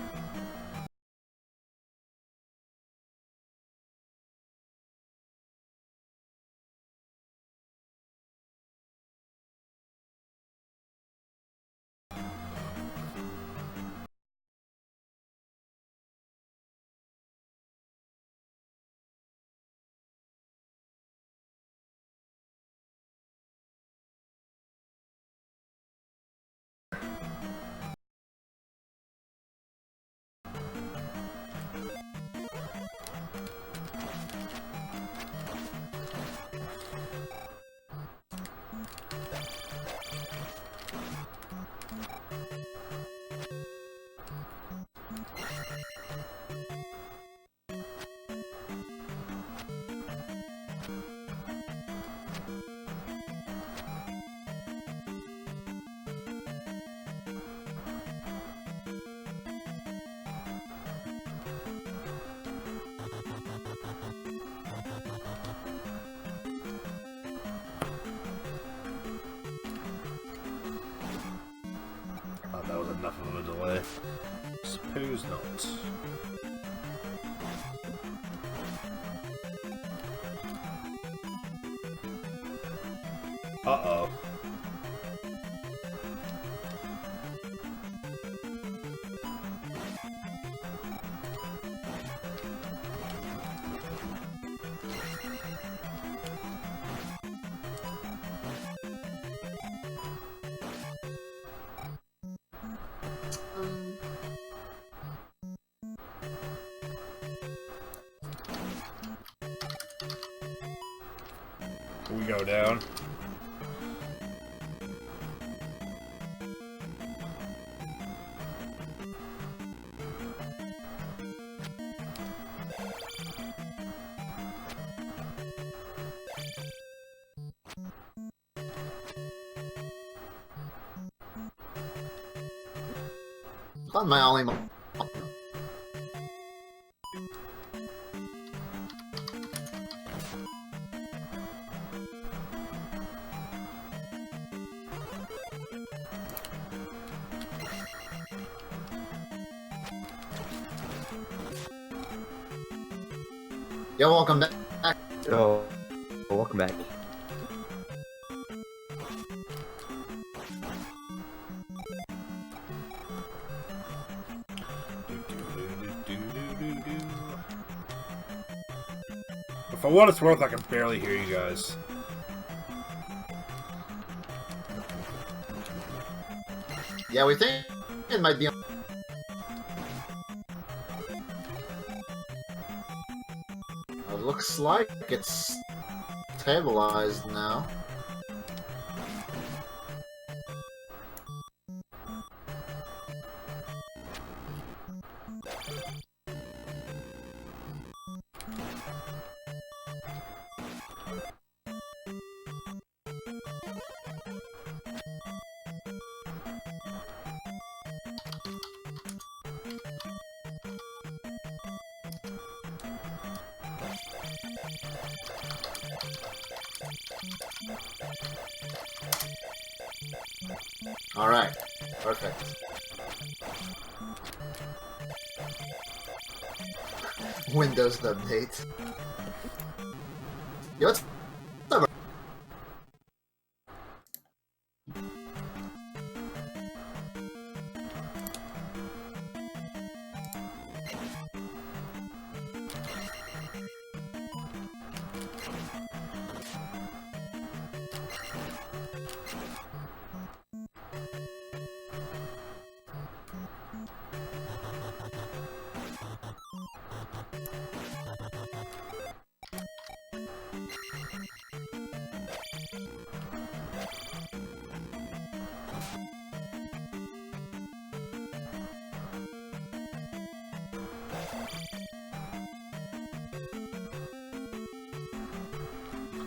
of delay. Suppose not. Uh-oh. We go down. Not my only. Yeah, welcome back. Oh, welcome back. For what it's worth, I can barely hear you guys. Yeah, we think it might be on. It looks like it's stabilized now. Alright, perfect. Windows update. Yo, what's up?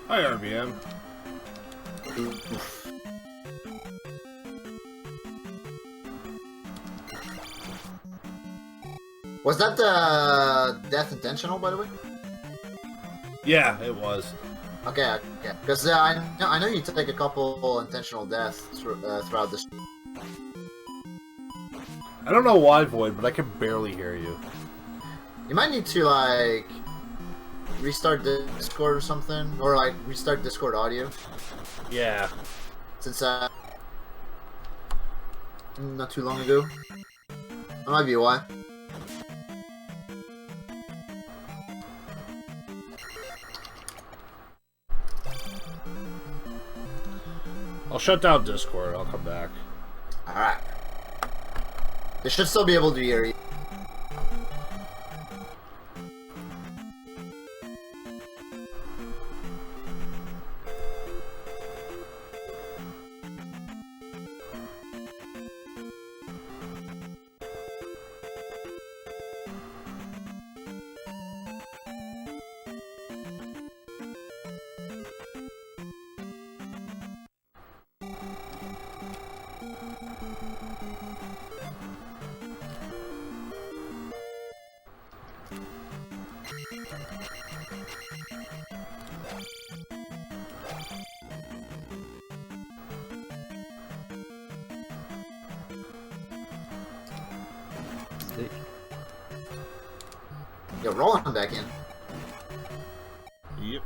Hi, RBM. Was that death intentional, by the way? Yeah, it was. Okay, okay. Because I know you take a couple intentional deaths throughout this. I don't know why, Void, but I can barely hear you. You might need to like restart Discord or something, or like restart Discord audio. Yeah. Since not too long ago. That might be why. I'll shut down Discord. I'll come back. Alright. They should still be able to hear you. stick. Yo, rolling back in. Yep.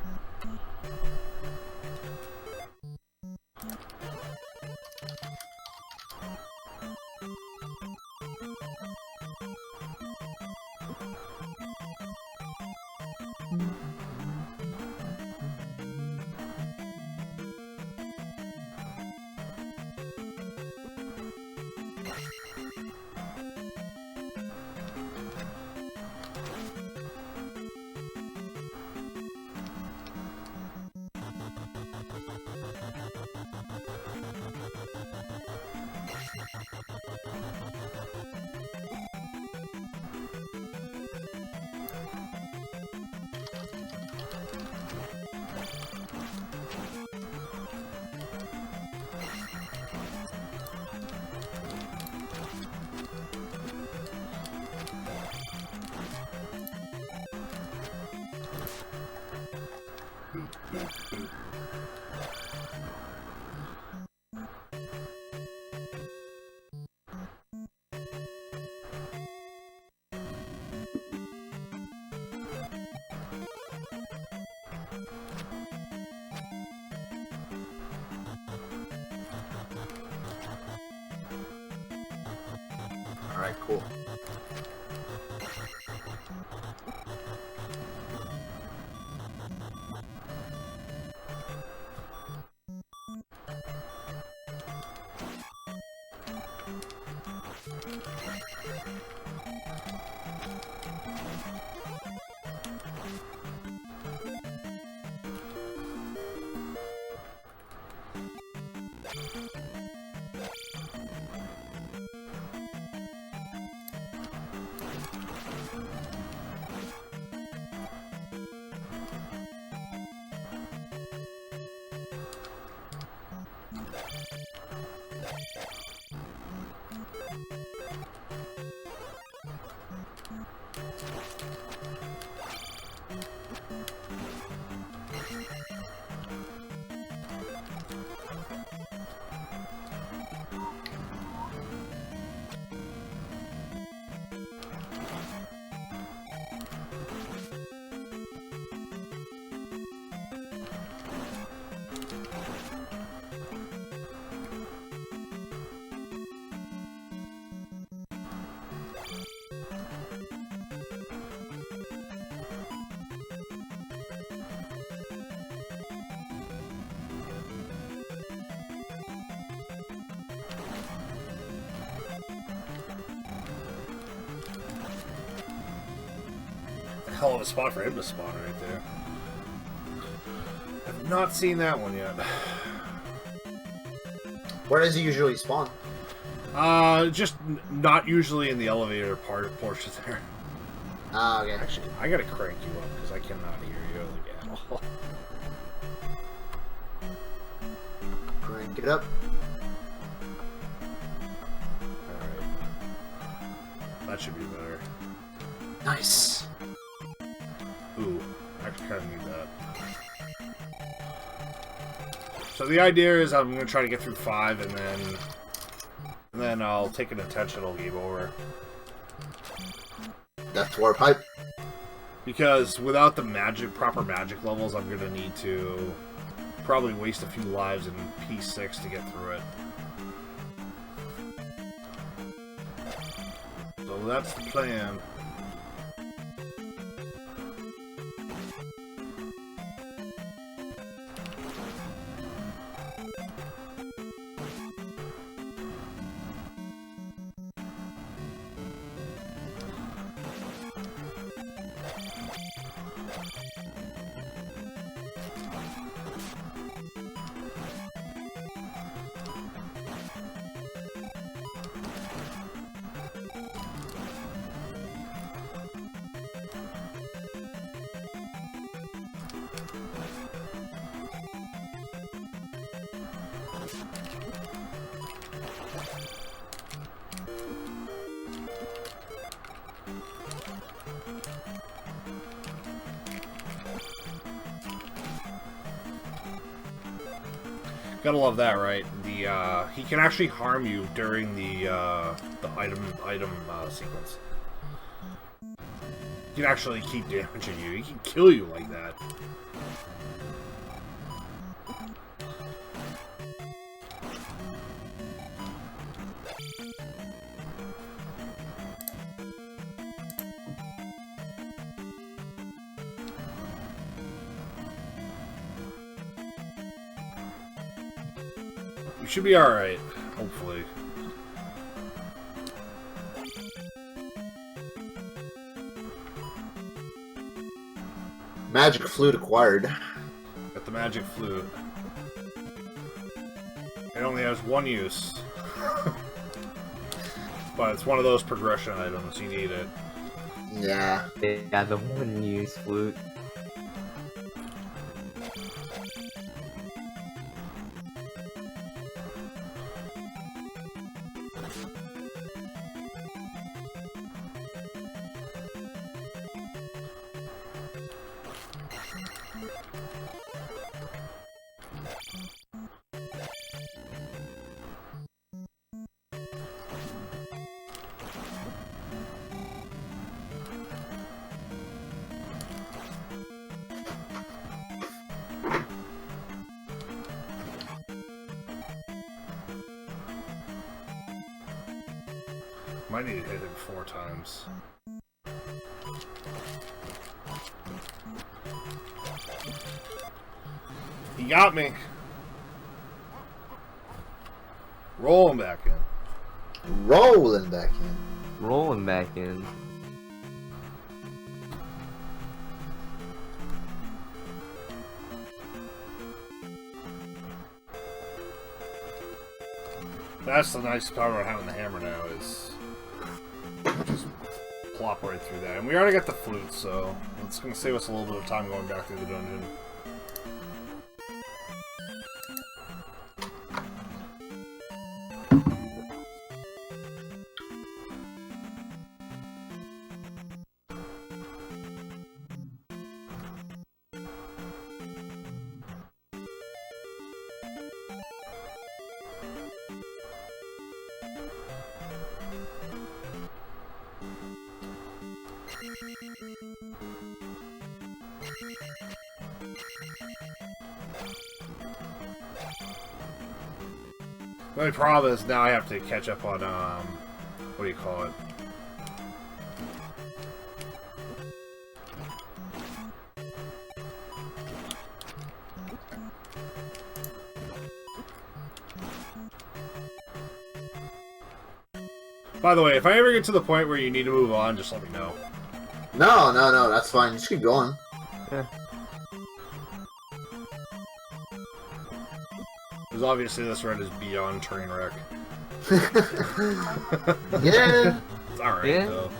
Alright, cool. Hell of a spot for him to spawn right there. I've not seen that one yet. Where does he usually spawn? Just not usually in the elevator portion there. Ah, okay. Actually, I gotta crank you up because I cannot hear you like at all. Crank it up. Alright. That should be better. Nice. Ooh, I kind of need that. So the idea is I'm gonna try to get through 5 and then I'll take an intentional game over. That's warp pipe. Because without the proper magic levels, I'm gonna need to probably waste a few lives in P6 to get through it. So that's the plan. Gotta love that, right? The he can actually harm you during the item sequence. He can actually keep damaging you. He can kill you like that. You should be alright, hopefully. Magic flute acquired. Got the magic flute. It only has one use. But it's one of those progression items, you need it. Yeah. Yeah, the one use flute. Might need to hit it 4 times. He got me. Rolling back in. Rolling back in. Rolling back in. That's the nice part about having the hammer now is just plop right through that. And we already got the flute, so it's going to save us a little bit of time going back through the dungeon. The only problem is now I have to catch up on, what do you call it? By the way, if I ever get to the point where you need to move on, just let me know. No, no, no, that's fine. Just keep going. Yeah. Because obviously this run is beyond train wreck. Yeah. It's alright, Yeah. though.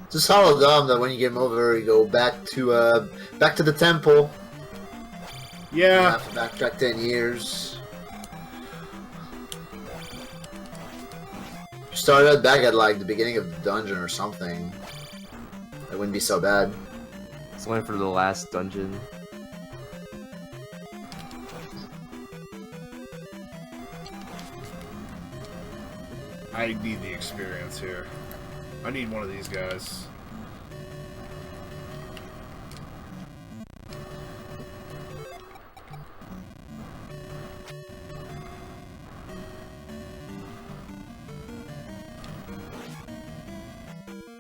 It's just hollow dumb that when you game over, you go back to the temple. You Yeah. have to backtrack 10 years. Started back at like the beginning of the dungeon or something. It wouldn't be so bad. Just went for the last dungeon. I need the experience here. I need one of these guys.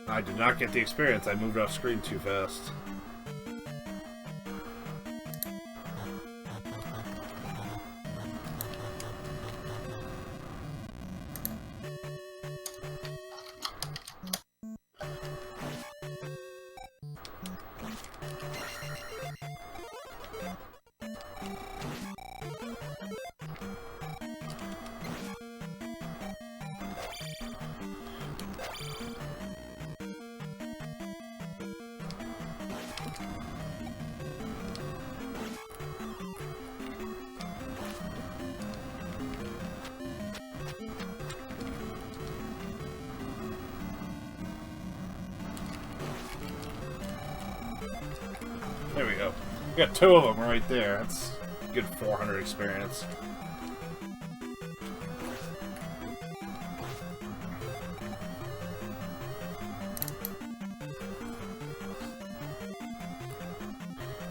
I did not get the experience. I moved off screen too fast. There we go. We got 2 of them right there. That's a good 400 experience.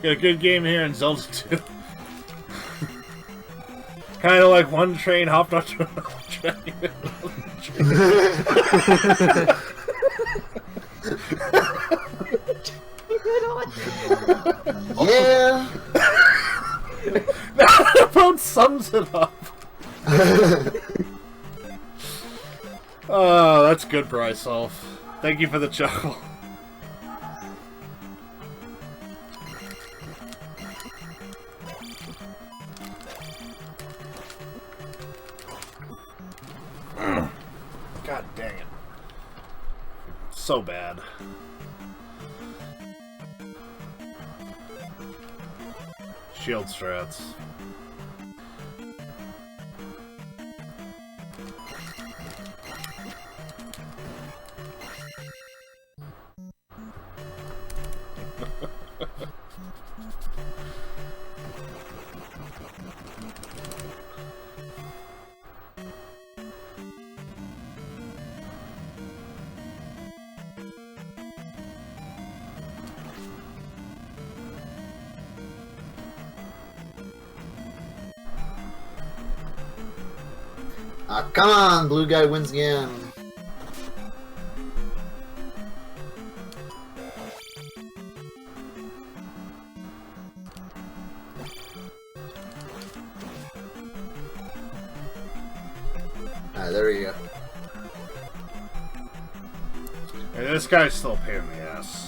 Got a good game here in Zelda 2. Kind of like one train hopped onto another train. Yeah. That about sums it up. Oh, that's good for myself. Thank you for the chuckle. God dang it. So bad. Shield strats. Ah, come on, blue guy wins again. Ah, there we go. Hey, this guy's still a pain in the ass.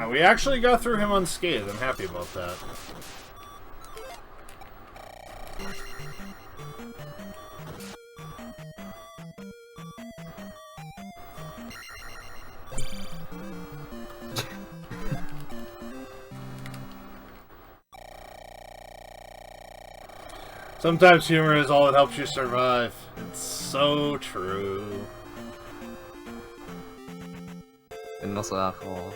We actually got through him unscathed. I'm happy about that. Sometimes humor is all that helps you survive. It's so true. And also alcohol.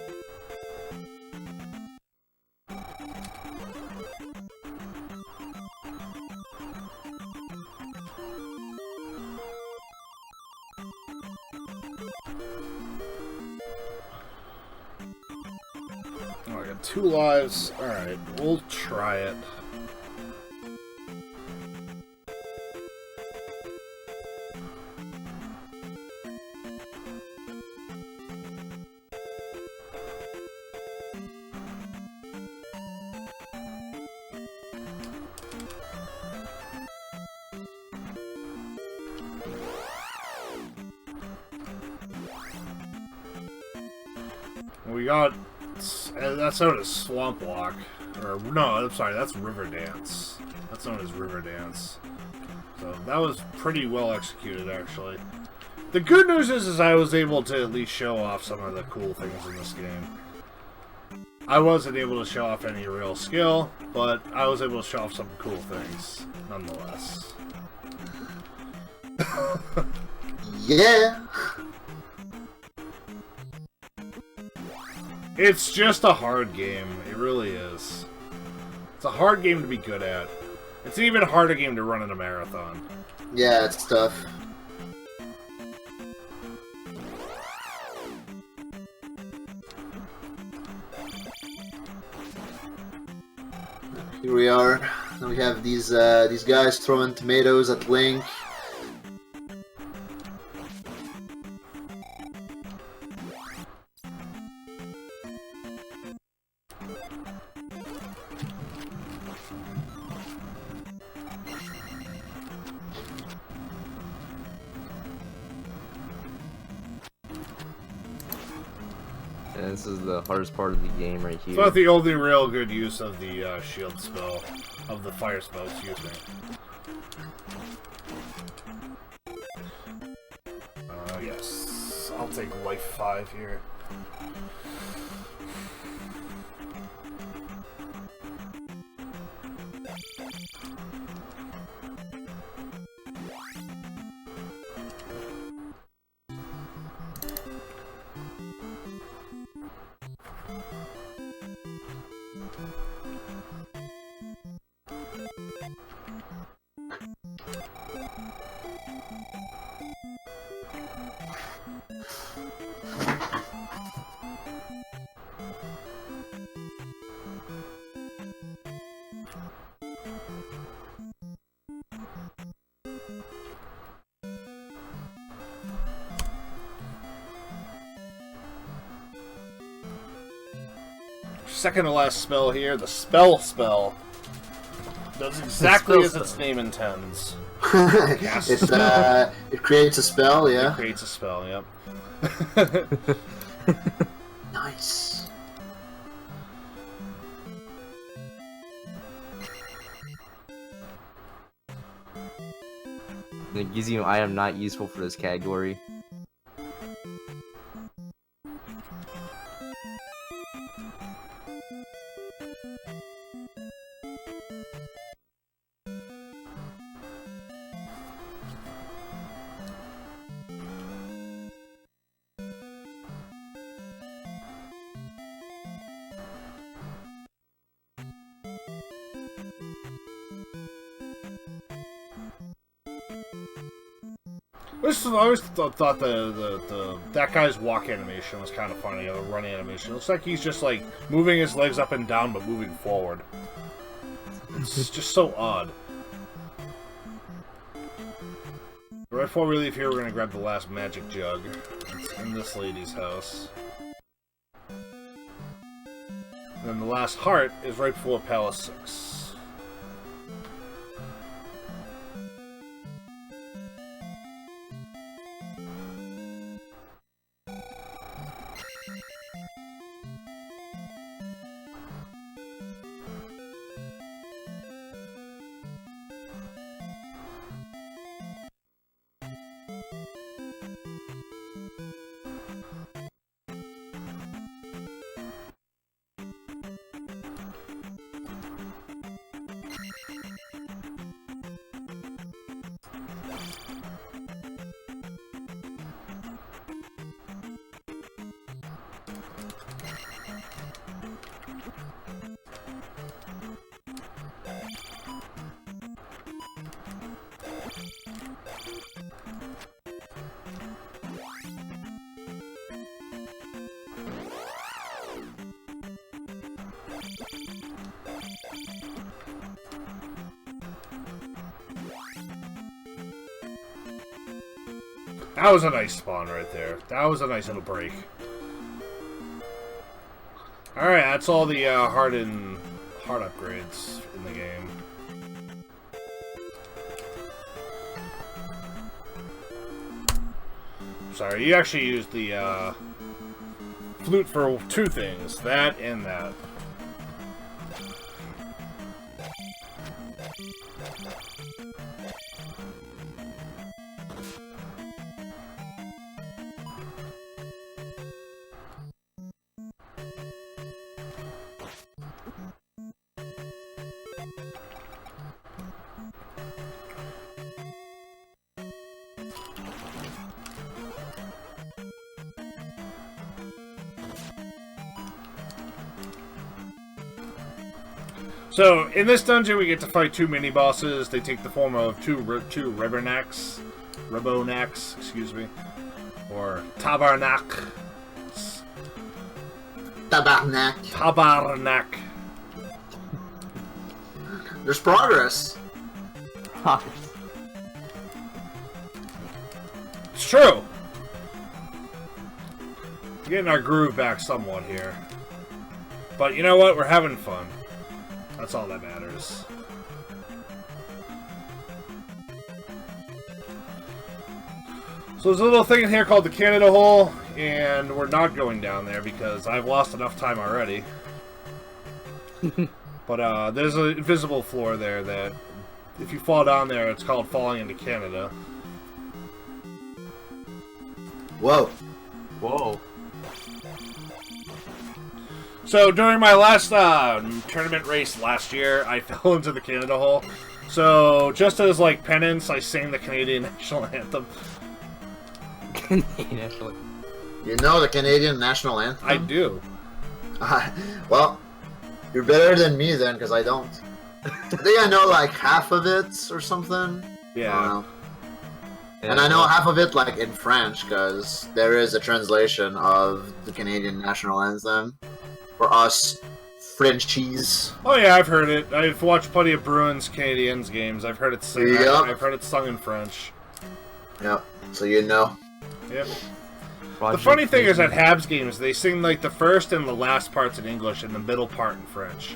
Oh, I got 2 lives. Alright, we'll try it. We got... That's known as Swamp Walk. Or, no, I'm sorry, that's River Dance. That's known as River Dance. So, that was pretty well executed, actually. The good news is I was able to at least show off some of the cool things in this game. I wasn't able to show off any real skill, but I was able to show off some cool things, nonetheless. Yeah. It's just a hard game. It really is. It's a hard game to be good at. It's an even harder game to run in a marathon. Yeah, it's tough. Here we are. Now we have these guys throwing tomatoes at Link. And this is the hardest part of the game right here. It's not the only real good use of the shield spell, of the fire spell, excuse me. Yes. I'll take life 5 here. second to last spell here, the spell. Does exactly as its name intends. It creates a spell, yeah? It creates a spell, yep. Nice. It gives you an item not useful for this category. I always thought that guy's walk animation was kind of funny, the run animation. It looks like he's just like moving his legs up and down but moving forward. It's just so odd. Right before we leave here, we're gonna grab the last magic jug. It's in this lady's house. And then the last heart is right before Palace 6. That was a nice spawn right there. That was a nice little break. Alright, that's all the heart upgrades in the game. Sorry, you actually used the flute for two things. That and that. So, in this dungeon, we get to fight two mini-bosses. They take the form of two Rebonaks, excuse me, or Tabarnak. Tabarnak. There's progress. It's true. We're getting our groove back somewhat here. But you know what? We're having fun. That's all that matters. So there's a little thing in here called the Canada Hole, and we're not going down there because I've lost enough time already. But there's an invisible floor there that, if you fall down there, it's called falling into Canada. Whoa. Whoa. So, during my last tournament race last year, I fell into the Canada Hole. So, just as, like, penance, I sang the Canadian National Anthem. Canadian National Anthem? You know the Canadian National Anthem? I do. Well, you're better than me then, because I don't. I think I know, like, half of it or something. Yeah. I don't know. And I know half of it, like, in French, because there is a translation of the Canadian National Anthem. For us Frenchies. Oh yeah, I've heard it. I've watched plenty of Bruins Canadiens games. I've heard it sing. Yep. I've heard it sung in French. Yep. So you know. Yep. The funny thing is, at Habs games, they sing like the first and the last parts in English and the middle part in French.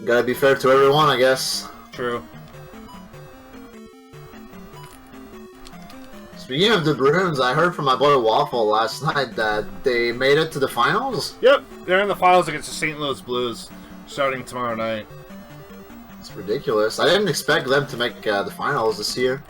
Gotta be fair to everyone, I guess. True. Speaking of the Bruins, I heard from my boy Waffle last night that they made it to the finals. Yep, they're in the finals against the St. Louis Blues, starting tomorrow night. It's ridiculous. I didn't expect them to make the finals this year.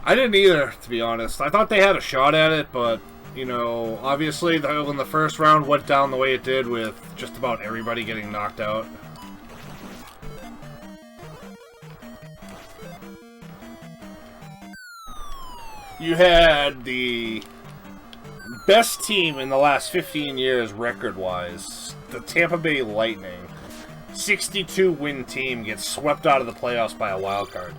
I didn't either, to be honest. I thought they had a shot at it, but, you know, obviously when the first round went down the way it did with just about everybody getting knocked out. You had the best team in the last 15 years record-wise, the Tampa Bay Lightning. 62-win team gets swept out of the playoffs by a wild card.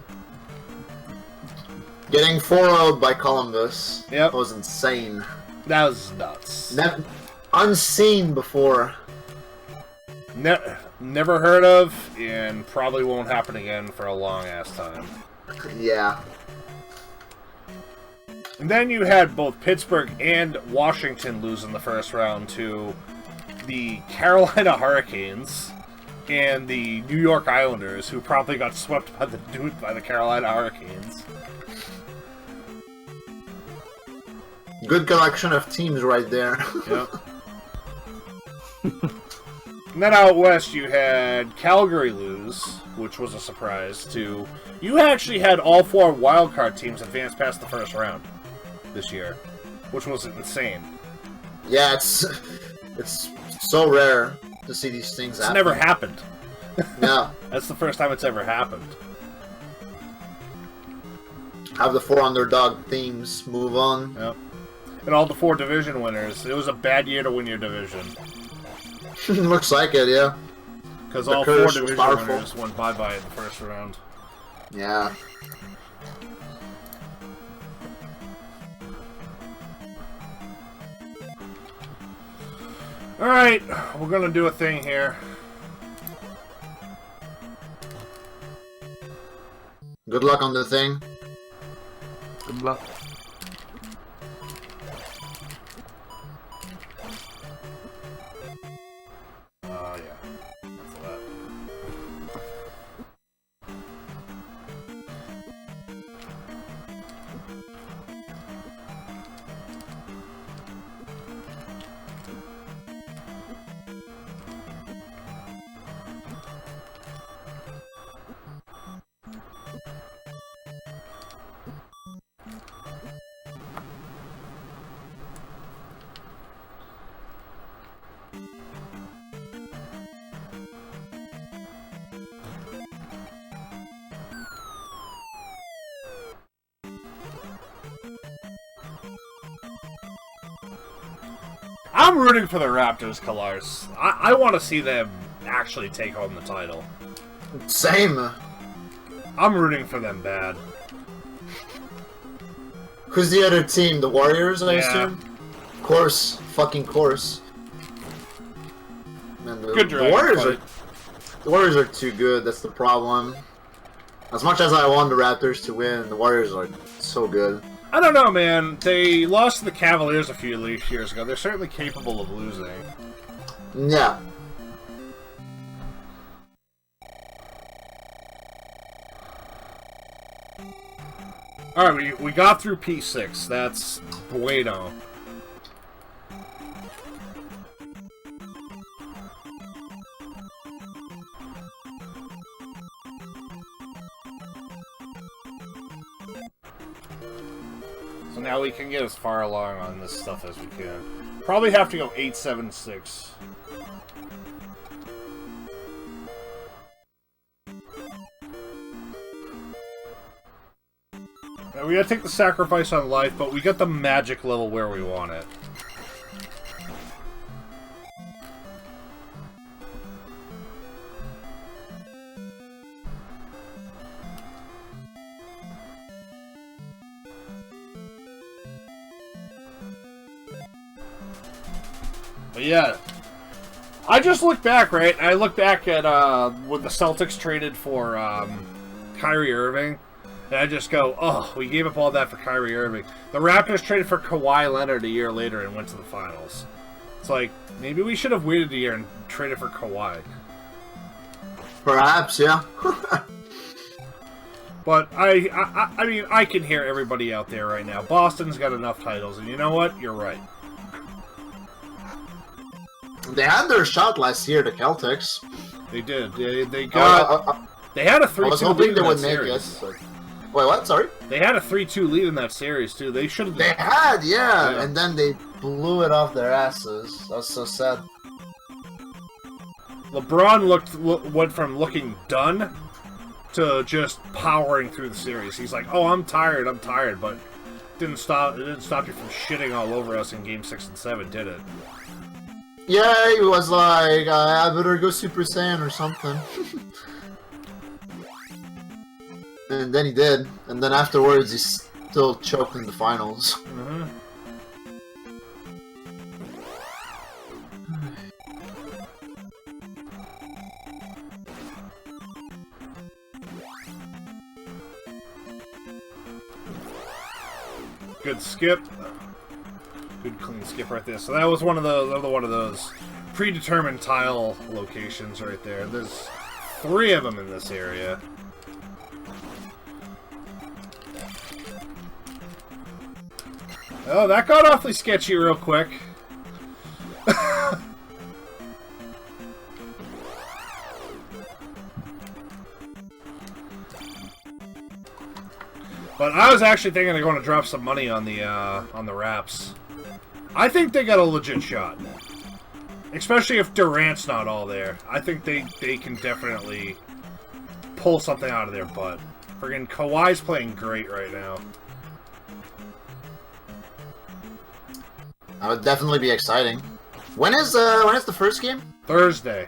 Getting 4-0'd by Columbus. Yep. Was insane. That was nuts. Unseen before. Never heard of, and probably won't happen again for a long-ass time. Yeah. And then you had both Pittsburgh and Washington lose in the first round to the Carolina Hurricanes and the New York Islanders, who probably got swept by the Carolina Hurricanes. Good collection of teams right there. Yep. And then out west, you had Calgary lose, which was a surprise, to... You actually had all 4 wildcard teams advance past the first round this year, which was insane. Yeah, it's so rare to see these things happen. It's never happened. Yeah. That's the first time it's ever happened. Have the 4 underdog teams move on. Yep. And all the 4 division winners. It was a bad year to win your division. Looks like it, yeah. Because all 4 division winners went bye-bye in the first round. Yeah. Alright, we're gonna do a thing here. Good luck on the thing. Good luck. Yeah. That's that. I'm rooting for the Raptors, Kalars. I want to see them actually take home the title. Same. I'm rooting for them bad. Who's the other team? The Warriors, I Yeah. assume? Course. Fucking course. Man, Good the Warriors fight. the Warriors are too good, that's the problem. As much as I want the Raptors to win, the Warriors are so good. I don't know, man. They lost to the Cavaliers a few years ago. They're certainly capable of losing. Yeah. Alright, we got through P6. That's bueno. So now we can get as far along on this stuff as we can. Probably have to go 8-7-6. Now we gotta take the sacrifice on life, but we got the magic level where we want it. But yeah, I just look back, right? I look back at when the Celtics traded for Kyrie Irving. And I just go, oh, we gave up all that for Kyrie Irving. The Raptors traded for Kawhi Leonard a year later and went to the finals. It's like, maybe we should have waited a year and traded for Kawhi. Perhaps, yeah. But I mean, I can hear everybody out there right now. Boston's got enough titles, and you know what? You're right. They had their shot last year, the Celtics. They did. They got. They had a 3-2 I was hoping lead they in that would make series. it. But... Wait, what? Sorry? They had a 3-2 lead in that series too. They should have. They had, yeah, and then they blew it off their asses. That's so sad. LeBron went from looking done to just powering through the series. He's like, "Oh, I'm tired, but it didn't stop you from shitting all over us in Game 6 and 7, did it?" Yeah, he was like, I better go Super Saiyan or something. And then he did, and then afterwards he still choked in the finals. Mm-hmm. Good skip. Good clean skip right there. So that was another one of those predetermined tile locations right there. There's 3 of them in this area. Oh, that got awfully sketchy real quick. But I was actually thinking of going to drop some money on the Raps. I think they got a legit shot. Especially if Durant's not all there. I think they can definitely pull something out of their butt. Friggin' Kawhi's playing great right now. That would definitely be exciting. When is the first game? Thursday.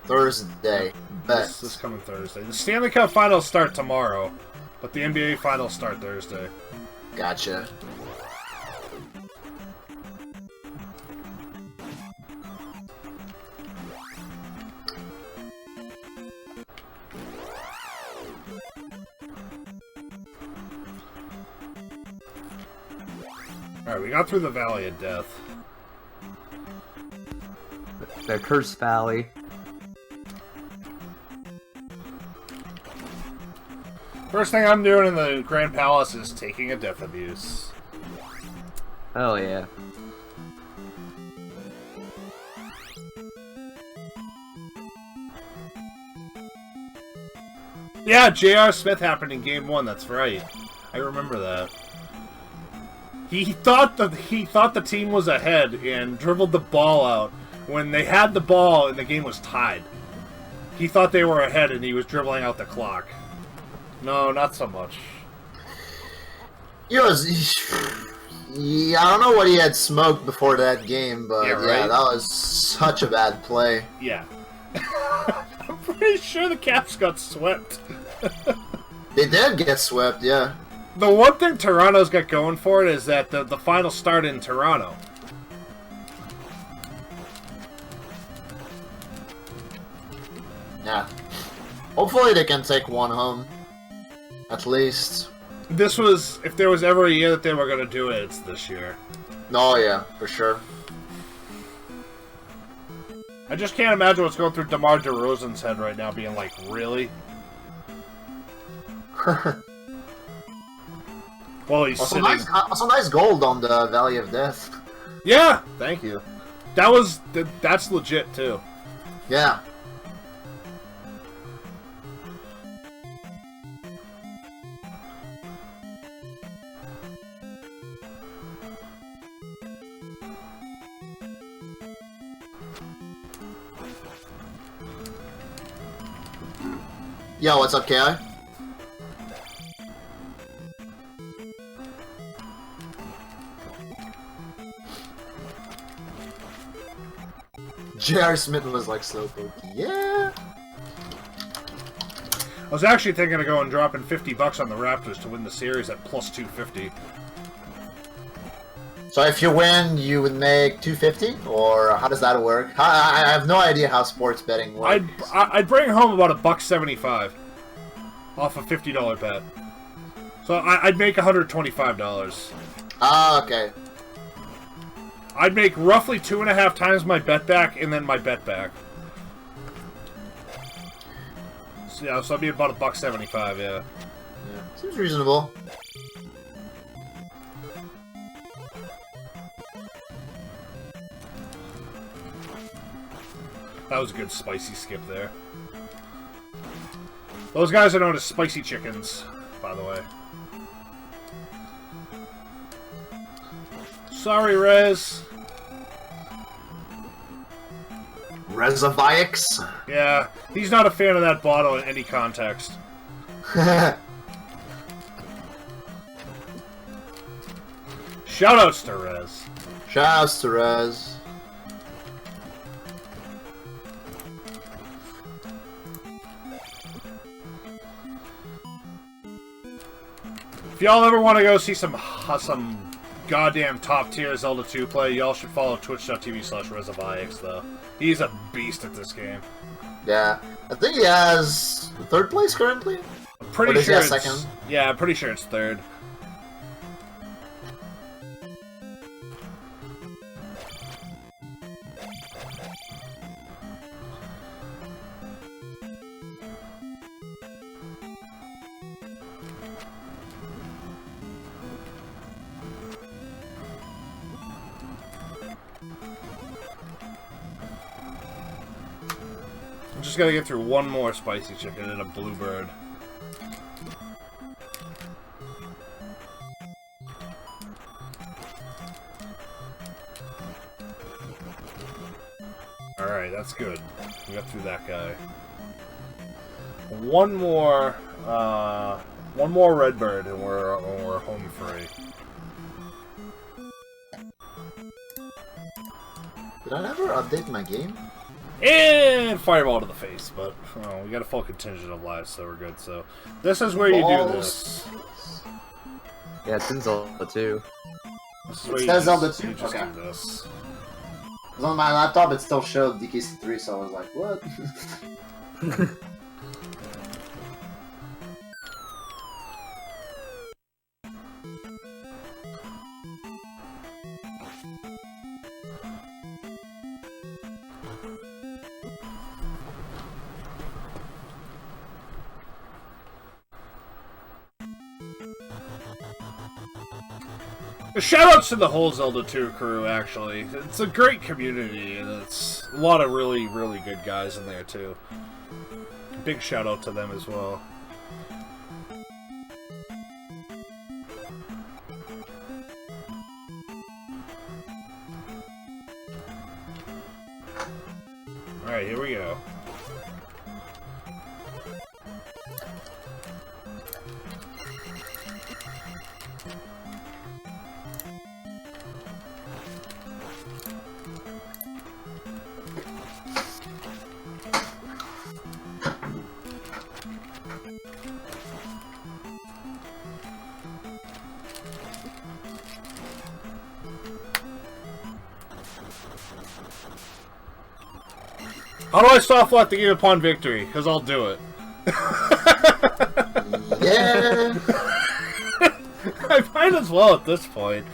Thursday. Bet. This coming Thursday. The Stanley Cup Finals start tomorrow, but the NBA Finals start Thursday. Gotcha. Alright, we got through the Valley of Death. The Cursed Valley. First thing I'm doing in the Grand Palace is taking a death abuse. Oh yeah. Yeah, J.R. Smith happened in Game 1, that's right. I remember that. He thought the team was ahead and dribbled the ball out when they had the ball and the game was tied. He thought they were ahead and he was dribbling out the clock. No, not so much. Yeah, I don't know what he had smoked before that game, but yeah, that was such a bad play. Yeah. I'm pretty sure the Caps got swept. They did get swept, yeah. The one thing Toronto's got going for it is that the final started in Toronto. Yeah. Hopefully they can take one home. At least. This was, if there was ever a year that they were going to do it, it's this year. Oh yeah, for sure. I just can't imagine what's going through DeMar DeRozan's head right now, being like, really? Well, he's also sitting... nice gold on the Valley of Death. Yeah! Thank you. That's legit, too. Yeah. Yo, what's up, KI? J.R. Smith was like slowpoke. Yeah. I was actually thinking of going dropping $50 on the Raptors to win the series at plus 250. So if you win, you would make 250, or how does that work? I have no idea how sports betting works. I'd bring home about $1.75 off a $50 bet. So I'd make $125. Ah, okay. I'd make roughly 2.5 times my bet back, and then my bet back. So, yeah, so it'd be about $1.75. Yeah. Yeah, seems reasonable. That was a good spicy skip there. Those guys are known as spicy chickens, by the way. Sorry, Rez. Rezaviax? Yeah, he's not a fan of that bottle in any context. Shoutouts to Rez. Shoutouts to Rez. If y'all ever want to go see some goddamn top tier Zelda 2 play, y'all should follow twitch.tv/Rezaviax, though. He's a beast at this game. Yeah, I think he has 3rd place currently. I'm pretty sure it's second. Yeah, I'm pretty sure it's 3rd. Just gotta get through one more spicy chicken and a bluebird. Alright, that's good. We got through that guy. One more redbird and we're home free. Did I never update my game? And fireball to the face, but we got a full contingent of lives, so we're good. So this is where you do this. Yeah, it's in Zelda 2. This is where It says Zelda 2? you just Okay. do this. Because on my laptop it still showed DKC3, so I was like, what? Shoutouts to the whole Zelda 2 crew, actually. It's a great community, and it's a lot of really, really good guys in there, too. Big shoutout to them as well. Alright, here we go. How do I soft lock the game upon victory? Because I'll do it. Yeah! I might as well at this point.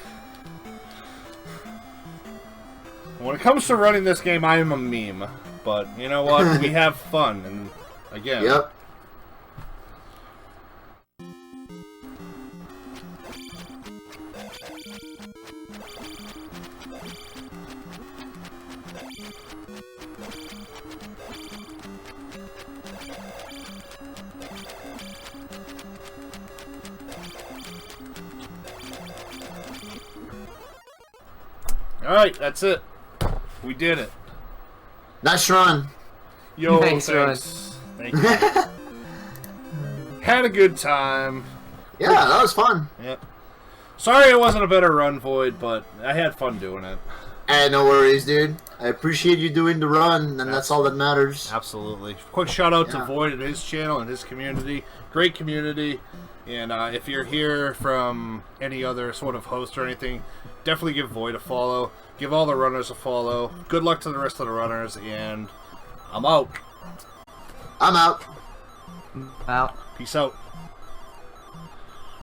When it comes to running this game, I am a meme. But you know what? We have fun, and again. Yep. Alright, that's it. We did it. Nice run. Yo, Nice thanks. Thank you. Had a good time. Yeah, that was fun. Yep. Sorry it wasn't a better run, Void, but I had fun doing it. Hey, no worries, dude. I appreciate you doing the run, and that's all that matters. Absolutely. Quick shout out to Yeah. Void and his channel and his community. Great community. And if you're here from any other sort of host or anything, definitely give Void a follow. Give all the runners a follow. Good luck to the rest of the runners, and I'm out. I'm out. Out. Peace out.